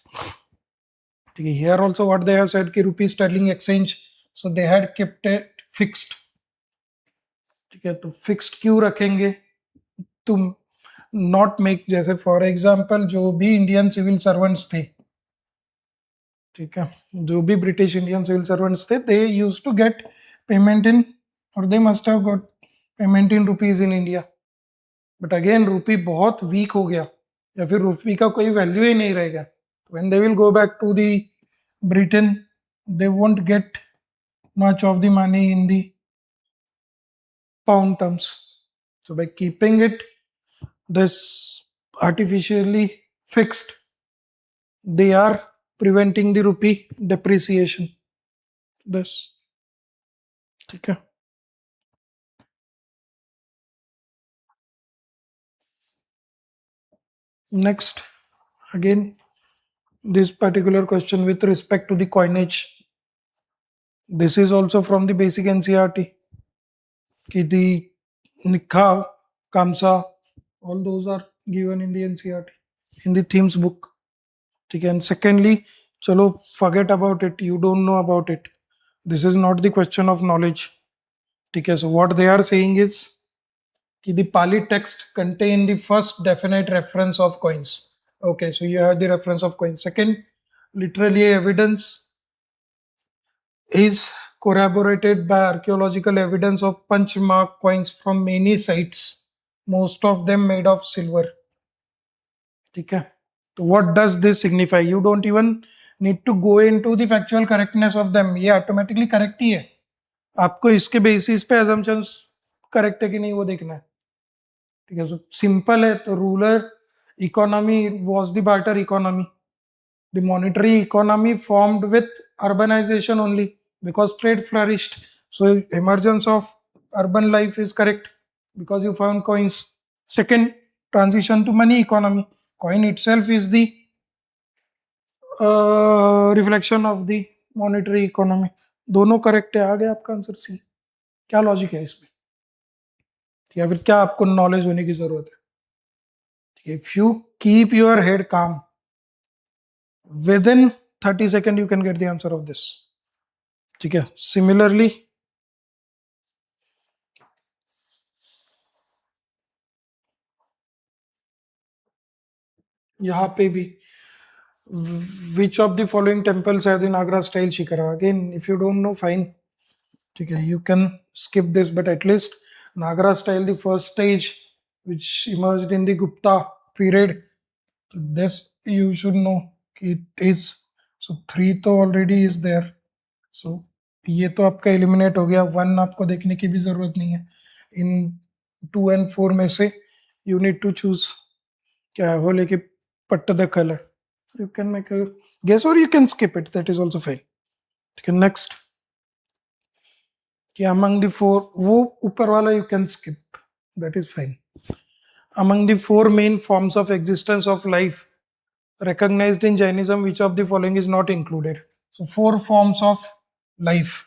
[SPEAKER 1] Here also what they have said कि rupee sterling exchange, so they had kept it fixed. ठीक है, तो fixed क्यों रखेंगे, to not make, जैसे फॉर एग्जाम्पल जो भी Indian civil servants थे, ठीक है, जो भी ब्रिटिश इंडियन सिविल सर्वेंट्स थे, they used to get payment in, और they must have got payment in rupees in India. But again rupee बहुत वीक हो गया, या फिर रूपी का कोई वैल्यू ही नहीं रहेगा. When they will go back to the Britain, they won't get much of the money in the pound terms. So by keeping it this artificially fixed, they are preventing the rupee depreciation. This, ठीक है. Next, again this particular question with respect to the coinage. This is also from the basic NCERT. कि the Nikha, Kamsa, all those are given in the NCERT, in the themes book. ठीक है. And secondly, चलो forget about it, you don't know about it. This is not the question of knowledge. ठीक है. So what they are saying is कि the Pali text contain the first definite reference of coins. Okay, so you have the reference of coins. Second, literally evidence is corroborated by archaeological evidence of punch mark coins from many sites, most of them made of silver. ठीक है. So what does this signify? You don't even need to go into the factual correctness of them. ये automatically correct ही है. आपको इसके basis पे assumptions correct है कि नहीं वो देखना है. ठीक है. So simple है. तो ruler economy was the barter economy. The monetary economy formed with urbanization only, because trade flourished. So emergence of urban life is correct because you found coins. Second, transition to money economy. Coin itself is the reflection of the monetary economy. दोनों correct है. आ गया आपका answer C. क्या logic है इसमें, या फिर क्या आपको नॉलेज होने की जरूरत है? If you keep your head calm, within 30 second you can get the answer of this. ठीक है. सिमिलरली यहां पे भी, which of the following temples have the Nagra style shikara? Again, if you don't know, fine. Okay, you can skip this, but at least Nagra style, the first stage which emerged in the Gupta period, this you should know it is. So 3 तो already is there. So ये तो आपका eliminate हो गया. 1 आपको देखने की भी जरूरत नहीं है. In 2 and 4 में से you need to choose. क्या है वो, लेके पट्ट the color. You can make a guess or you can skip it. That is also fine. Okay, next. कि among the 4, वो ऊपर वाला you can skip. That is fine. Among the 4 main forms of existence of life recognized in Jainism, which of the following is not included? So 4 forms of life.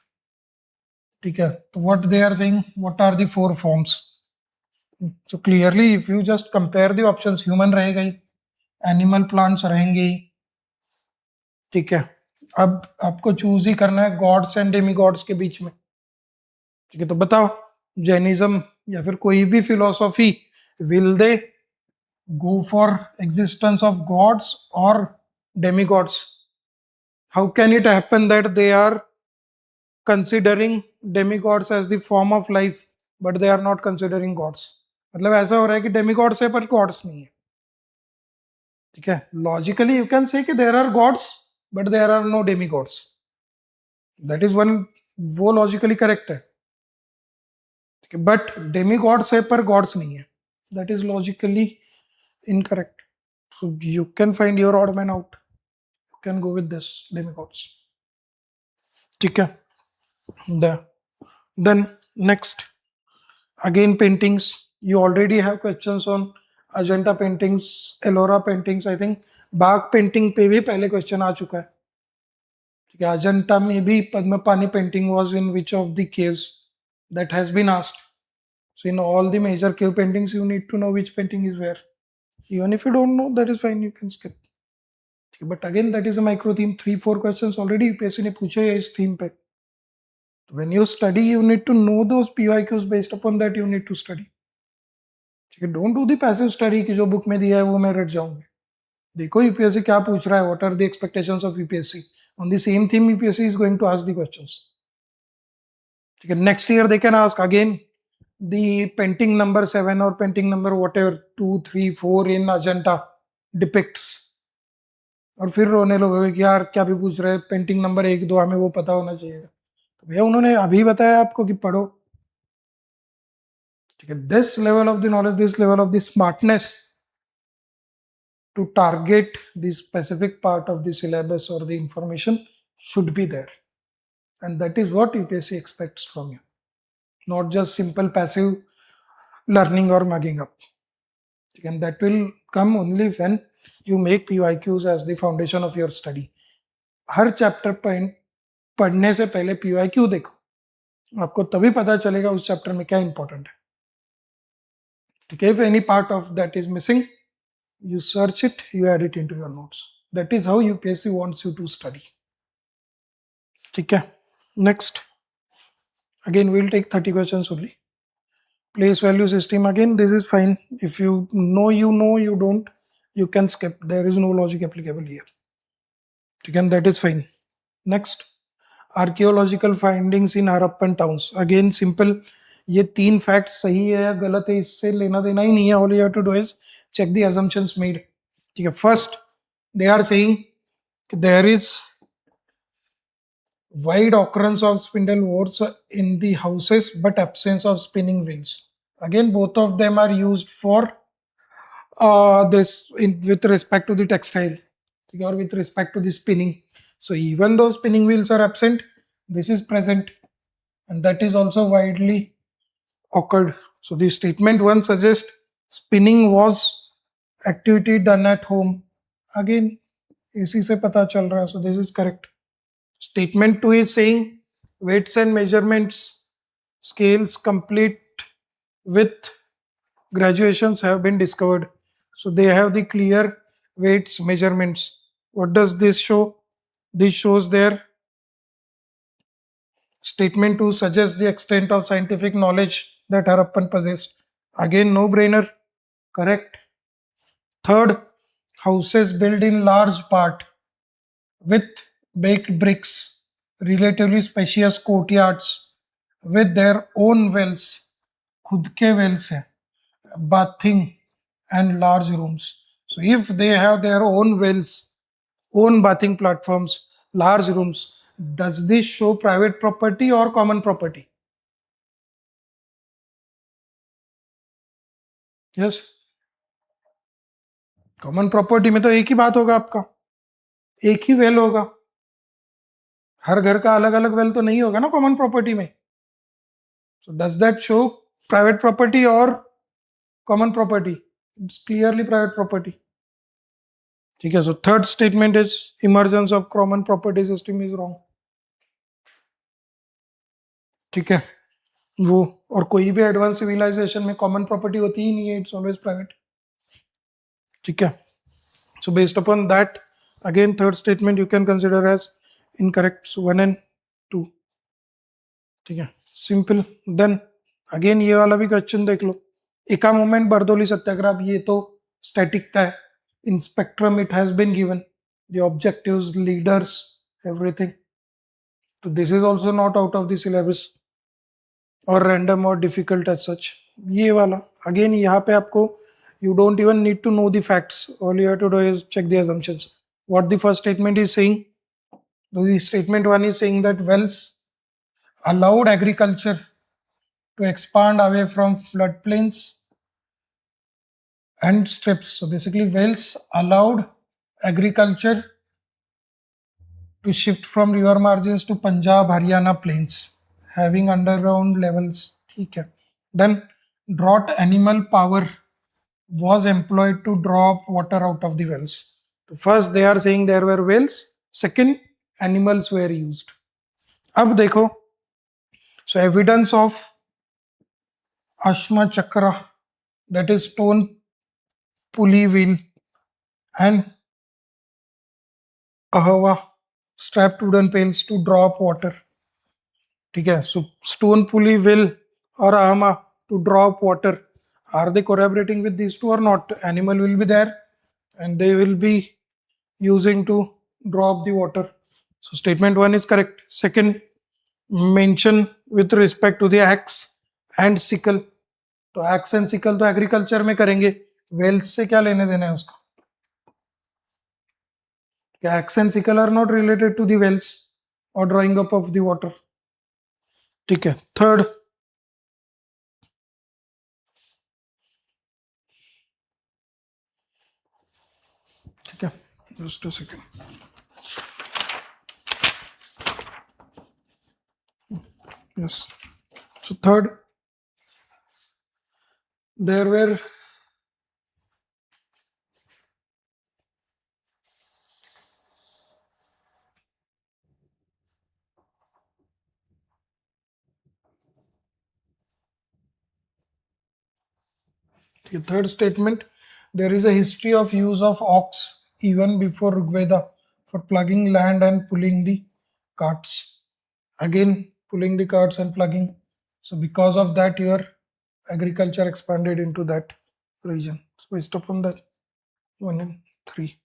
[SPEAKER 1] ठीक है. So what they are saying, what are the 4 forms? So clearly if you just compare the options, human रहेगा ही, animal plants रहेंगे. ठीक है. अब आपको choose ही करना है गॉड्स एंड डेमी गॉड्स के बीच में. ठीक है. तो बताओ, जैनिज्म या फिर कोई भी philosophy, will they go for existence of gods और demi gods? How can it happen that they are considering demi gods as the form of life but they are not considering gods? मतलब ऐसा हो रहा है कि Demi God's है पर gods नहीं है. ठीक है. लॉजिकली यू कैन से कि there are gods but there are no demi gods. That is one, वो लॉजिकली करेक्ट है. ठीक है. बट डेमी गॉड्स है पर गॉड्स नहीं है, that is logically incorrect. So you can find your odd man out. You can go with this demi gods. ठीक है. Then next, again paintings. You already have questions on Ajanta paintings, Ellora paintings. I think Bagh painting पे भी पहले question आ चुका है. ठीक है. अजंता में भी Padmapani painting was in which of the caves? That has been asked. So in all the major cave paintings you need to know which painting is where. Even if you don't know, that is fine, you can skip. But again that is a micro theme. 3-4 questions already UPSC ने पूछे है इस theme पे. When you study you need to know those PYQs. Based upon that you need to study. ठीक है. Don't do the passive study की जो book में दिया है वो मैं रट जाऊंगी. देखो यूपीएससी क्या पूछ रहा है, what are the expectations of UPSC on the same theme. UPSC is going to ask the questions. ठीक है. Next year they can ask again the painting number 7 और painting number whatever 2, 3, 4 in Ajanta depicts. और फिर रोने लगोगे कि यार क्या भी पूछ रहे हैं, पेंटिंग नंबर 1, 2 हमें वो पता होना चाहिए. तो भैया उन्होंने अभी बताया आपको कि पढ़ो. ठीक है. This level of the knowledge, this level of the smartness to target the specific part of the syllabus or the information should be there, and that is what UPSC expects from you, not just simple passive learning or mugging up. And that will come only when you make PYQs as the foundation of your study. Her chapter पढ़ने से पहले PYQ देखो, आपको तभी पता चलेगा उस chapter में क्या इंपॉर्टेंट है. ठीक है. If any part of that is missing, you search it, you add it into your notes. That is how UPSC wants you to study. ठीक है. Next, again we'll take 30 questions only. Place value system, again this is fine. If you know, you don't, you can skip. There is no logic applicable here. ठीक है. That is fine. Next, archaeological findings in Harappan towns. Again simple. ये 3 facts सही है या गलत है इससे लेना देना ही नहीं है. All you have to do is check the assumptions made. ठीक है. First, they are saying there is wide occurrence of spindle whorls in the houses but absence of spinning wheels. Again, both of them are used for with respect to the textile or with respect to the spinning. So even though spinning wheels are absent, this is present, and that is also widely occurred. So the statement 1 suggests spinning was activity done at home, again इसी से पता चल रहा है, so this is correct. Statement 2 is saying weights and measurements scales complete with graduations have been discovered. So they have the clear weights measurements. What does this show? This shows their statement 2 suggests the extent of scientific knowledge that Harappan possessed. Again, no brainer. Correct. Third, houses built in large part with baked bricks, relatively spacious courtyards with their own wells, खुद के wells हैं, bathing and large rooms. So if they have their own wells, own bathing platforms, large rooms, does this show private property or common property? Yes. Common property में तो एक ही बात होगा, आपका एक ही वेल होगा, हर घर का अलग अलग वेल तो नहीं होगा ना कॉमन प्रॉपर्टी में. So does that show private property और common property? It's clearly private property. ठीक है. So third statement is emergence of common property system is wrong. ठीक है. वो और कोई भी एडवांस सिविलाइजेशन में कॉमन प्रॉपर्टी होती ही नहीं है, इट्स ऑलवेज प्राइवेट. ठीक है. So based upon that again third statement you can consider as incorrect. So 1 and 2. ठीक है. सिंपल. देन अगेन ये वाला भी क्वेश्चन देख लो. एका मोमेंट बरदोली सत्याग्रह, ये तो स्टैटिक का है. In spectrum it has been given the objectives, leaders, everything. तो this is also not out of the syllabus और रैंडम और डिफिकल्ट एज सच. ये वाला अगेन यहाँ पे आपको you don't even need to know the facts, all you have to do is check the assumptions. What the first statement is saying? The statement 1 is saying that wells allowed agriculture to expand away from floodplains and strips. So basically wells allowed agriculture to shift from river margins to Punjab, Haryana plains having underground levels. ठीक है. Then drought animal power was employed to draw up water out of the wells. So first they are saying there were wells, second animals were used. अब देखो, so evidence of Ashma Chakra, that is stone pulley wheel, and Ahava strapped wooden pails to draw up water. ठीक है. So stone pulley wheel और ahama to draw up water, are they corroborating with these two or not? Animal will be there and they will be using to draw up the water. So statement 1 is correct. Second, mention with respect to the axe and sickle. तो axe and sickle तो agriculture में करेंगे, wells से क्या लेने देना है उसका? Axe and sickle are not related to the wells or drawing up of the water. ठीक है. Third, ठीक है, just a second. Yes. So third, there were the third statement, there is a history of use of ox even before Rigveda for plugging land and pulling the carts. Again, pulling the carts and plugging. So because of that, your agriculture expanded into that region. So based upon that, 1 and 3.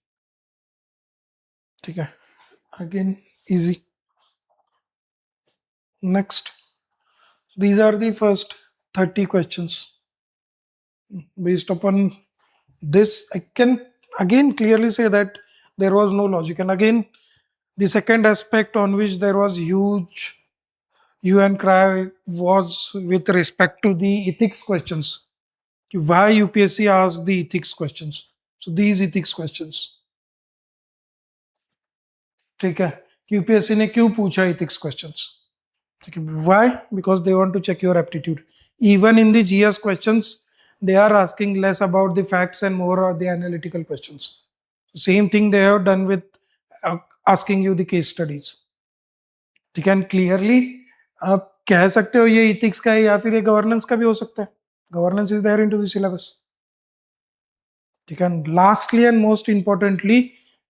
[SPEAKER 1] ठीक है. Again, easy. Next, these are the first 30 questions. Based upon this, I can again clearly say that there was no logic. And again, the second aspect on which there was huge hue and cry was with respect to the ethics questions. Why UPSC asked the ethics questions? So these ethics questions. ठीक है. UPSC ने क्यों पूछा ethics questions? Why? Because they want to check your aptitude. Even in the GS questions, they are asking less about the facts and more of the analytical questions. Same thing they have done with asking you the case studies. ठीक है, clearly आप कह सकते हो ये ethics का है या फिर ये गवर्नेंस का भी हो सकता है. Governance is there into the syllabus. ठीक है, lastly and most importantly,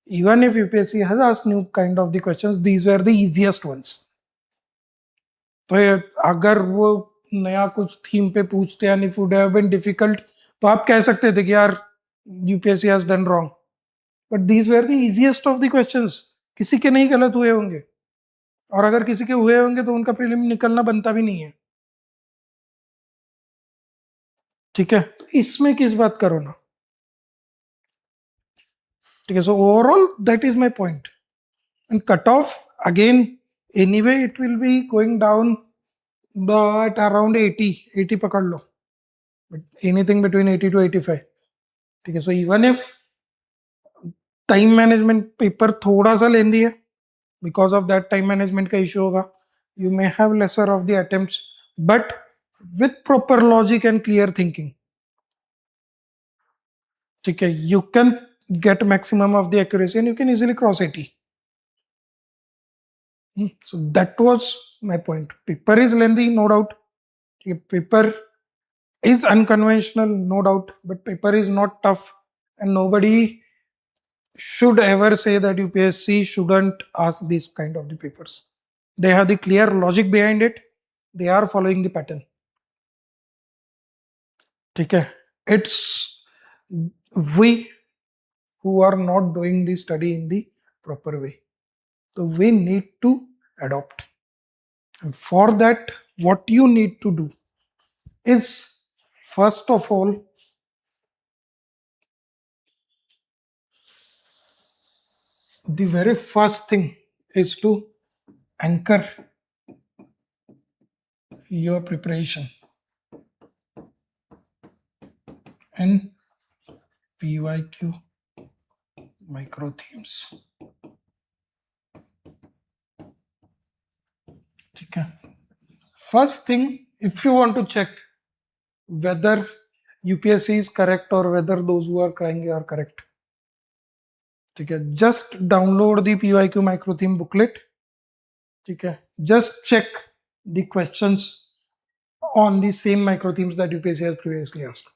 [SPEAKER 1] even if UPSC has asked new kind of the questions, these were the easiest ones. तो अगर वो नया कुछ थीम पे पूछते हैं, if would have been difficult, तो आप कह सकते थे कि यार UPSC has done wrong. But these were the easiest of the questions. किसी के नहीं गलत हुए होंगे, और अगर किसी के हुए होंगे तो उनका प्रीलिम निकलना बनता भी नहीं है. ठीक है, तो इसमें किस बात करो ना. ठीक है, so overall that is my point. And cut off again anyway it will be going down at around 80 पकड़ लो, but anything between 80 to 85. ठीक है, so even if time management paper थोड़ा सा लेंदी है, because of that time management का issue होगा, you may have laser of the attempts, but with proper logic and clear thinking. ठीक है, you can get maximum of the accuracy and you can easily cross 80. So that was my point. Paper is lengthy, no doubt. Paper is unconventional, no doubt, but paper is not tough, and nobody should ever say that UPSC shouldn't ask these kind of the papers. They have the clear logic behind it. They are following the pattern. Okay, it's we who are not doing the study in the proper way. So we need to adopt. And for that, what you need to do is, first of all, the very first thing is to anchor your preparation in PYQ micro themes. Okay. First thing, if you want to check whether UPSC is correct or whether those who are crying are correct, okay, just download the PYQ micro theme booklet. Okay, just check the questions on the same micro themes that UPSC has previously asked.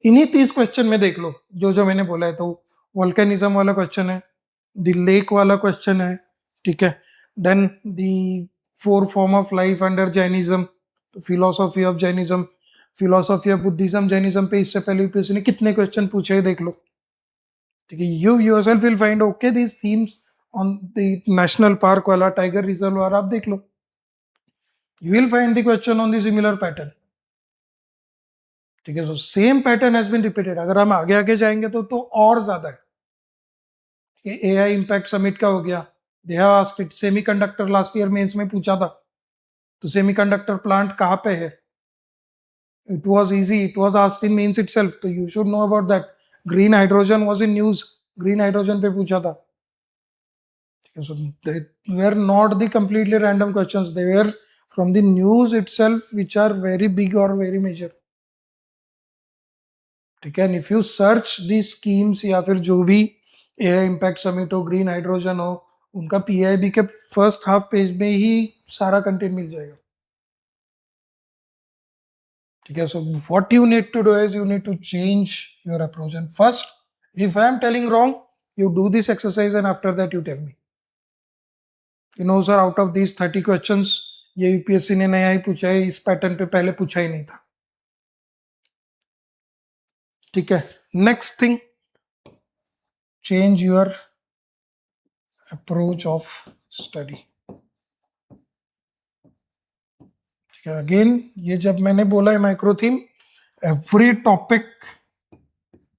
[SPEAKER 1] इन्हीं 30 question में देख लो जो मैंने बोला है. तो volcanism वाला question है, द लेक वाला क्वेश्चन है. ठीक है, then the 4 form of life under Jainism, philosophy of Jainism, philosophy of Buddhism, Jainism पे इससे पहले यूपीएससी ने कितने क्वेश्चन पूछे देख लो. ठीक है, you yourself will find okay these themes on the national park वाला, टाइगर रिजर्व वाला आप देख लो. You will find the question on the similar pattern. ठीक है, so same pattern has been repeated. अगर हम आगे आगे जाएंगे तो और ज्यादा है. एआई इंपैक्ट समिट का हो गया, they have asked it. Semiconductor last year mains में पूछा था, तो सेमीकंडक्टर प्लांट कहाँ पे है? It was easy, it was asked in mains itself, तो you should know about that. Green hydrogen was in news, green hydrogen पे पूछा था. So they were not the completely random questions, they were from the news itself, which are very big or very major. ठीक है, if you search these schemes या फिर जो भी AI impact summit हो, ग्रीन हाइड्रोजन हो, उनका PIB के फर्स्ट हाफ पेज में ही सारा कंटेंट मिल जाएगा. ठीक है, so what you need to do is you need to change your approach. And first, if I am telling wrong, you do this exercise and after that you tell me. You know sir, out of these 30 questions, ये UPSC ने नया ही पूछा है, इस pattern पे पहले पूछा ही नहीं था. ठीक है, next thing, change your approach of study. ठीक है, अगेन ये जब मैंने बोला है micro theme, every topic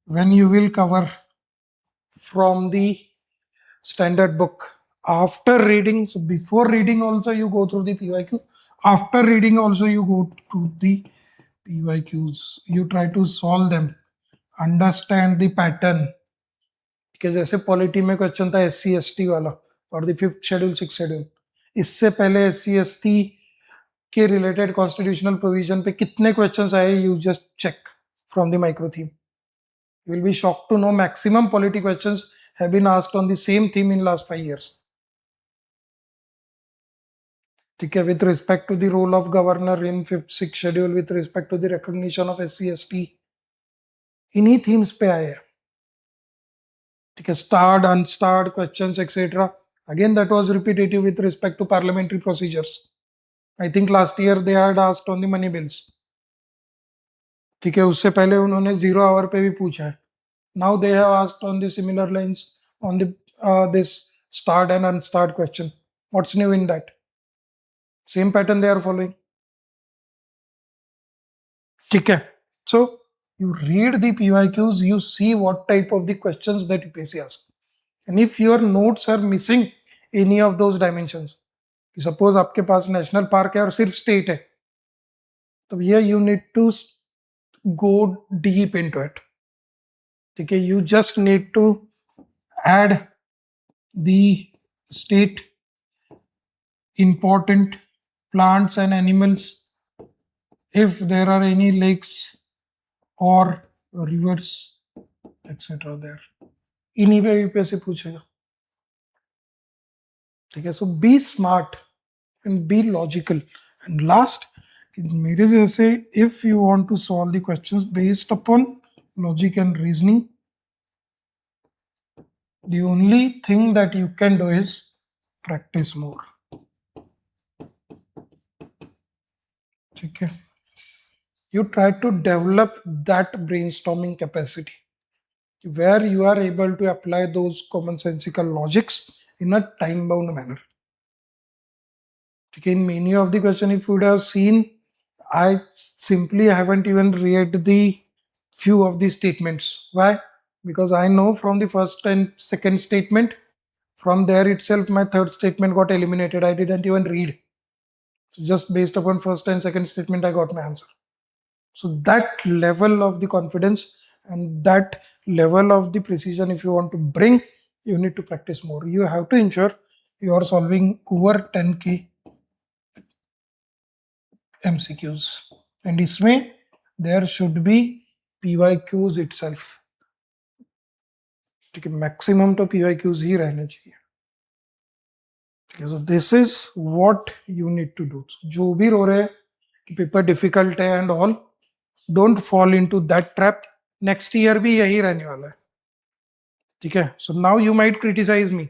[SPEAKER 1] when you will cover from the standard book, after reading, so before reading also you go through the PYQ, after reading also you go to the PYQs, you try to solve them, understand the pattern. कि जैसे polity में question था SC ST वाला और the 5th schedule 6th schedule, इससे पहले SC ST के related constitutional provision पे कितने क्वेश्चंस आए, you just check from the micro theme. You will be shocked to know maximum polity questions have been asked on the same theme in last 5 years. ठीक है, with respect to the role of governor in 5th 6th schedule, with respect to the recognition of SC/ST, इन्हीं themes पे आए हैं. ठीक है, starred, unstarred questions, etc. Again, that was repetitive with respect to parliamentary procedures. I think last year they had asked on the money bills. ठीक है, उससे पहले उन्होंने 0 hour पे भी पूछा है. Now they have asked on the similar lines on the this starred and unstarred question. What's new in that? Same pattern they are following. ठीक है, so you read the PYQs, you see what type of the questions that UPSC asks, and if your notes are missing any of those dimensions, suppose आपके पास national park है और सिर्फ state है, तो ये you need to go deep into it. ठीक है, you just need to add the state important plants and animals, if there are any lakes or rivers, etc. there. इन्हीं पे यूपीएससी पूछेगा. ठीक है, so be smart and be logical. And last, मेरे जैसे, if you want to solve the questions based upon logic and reasoning, the only thing that you can do is practice more. ठीक है, you try to develop that brainstorming capacity where you are able to apply those commonsensical logics in a time-bound manner. Okay, in many of the question, if you would have seen, I simply haven't even read the few of the statements. Why? Because I know from the first and second statement, from there itself my third statement got eliminated. I didn't even read. So just based upon first and second statement, I got my answer. So that level of the confidence and that level of the precision, if you want to bring, you need to practice more. You have to ensure you are solving over 10k MCQs, and इसमें there should be PYQs itself. ठीक है, maximum तो PYQs ही रहने चाहिए. Okay, so this is what you need to do. जो भी रो रहे हैं कि पेपर डिफिकल्ट है and all, don't fall into that trap. Next year भी यही रहने वाला है. ठीक है, so now you might criticize me.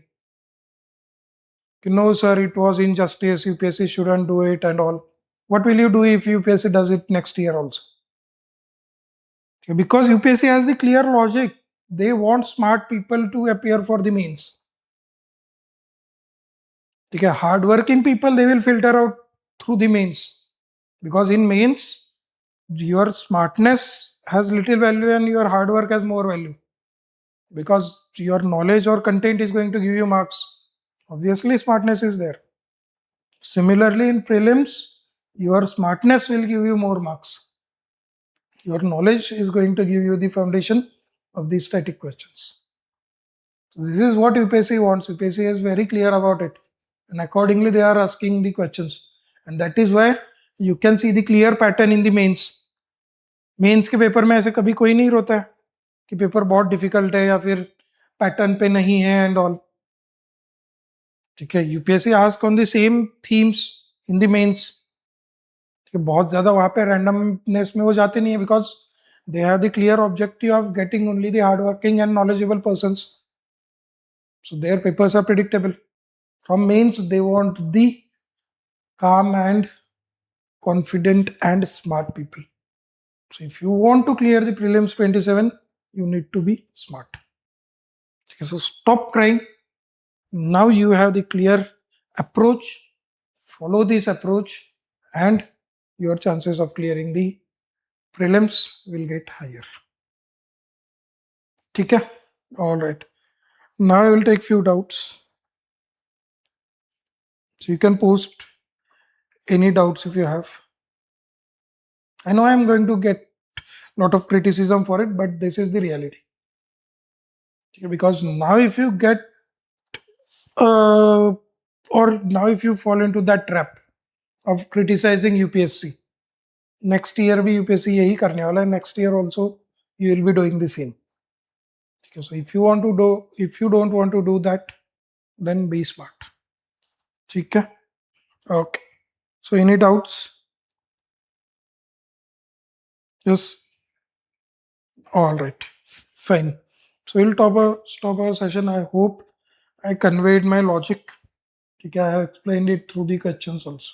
[SPEAKER 1] No sir, it was injustice, UPSC shouldn't do it and all. What will you do if UPSC does it next year also? Okay, because UPSC has the clear logic. They want smart people to appear for the mains. Okay, hard-working people, they will filter out through the mains. Because in mains, your smartness has little value and your hard work has more value. Because your knowledge or content is going to give you marks. Obviously, smartness is there. Similarly, in prelims, your smartness will give you more marks. Your knowledge is going to give you the foundation of these static questions. So this is what UPSC wants. UPSC is very clear about it. And accordingly, they are asking the questions. And that is why you can see the clear pattern in the mains. Mains के paper में ऐसे कभी कोई नहीं रोता है कि paper बहुत डिफिकल्ट है या फिर पैटर्न पे नहीं है एंड ऑल. ठीक है, UPSC ask on the same themes in the mains. ठीक है, बहुत ज्यादा वहां पे रैंडमनेस में वो जाते नहीं है because they have the clear objective of getting only the hard working and knowledgeable persons. So their papers are predictable. From mains they want the calm and confident and smart people. So if you want to clear the prelims 27, you need to be smart. Okay, so stop crying. Now you have the clear approach. Follow this approach and your chances of clearing the prelims will get higher. Okay, all right. Now I will take few doubts. So you can post any doubts if you have. I know I am going to get a lot of criticism for it, but this is the reality. Because now if you get or now if you fall into that trap of criticizing UPSC, next year भी UPSC यही करने वाला है, next year also you will be doing the same. ठीक है, so if you don't want to do that then be smart. ठीक है, okay. So any doubts? Yes, all right, fine. So we'll stop our session. I hope I conveyed my logic. Okay, I have explained it through the questions also.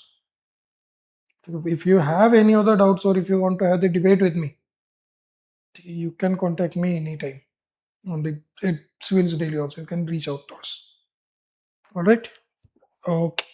[SPEAKER 1] If you have any other doubts or if you want to have the debate with me, you can contact me anytime on the Civilsdaily also. You can reach out to us. All right. Okay.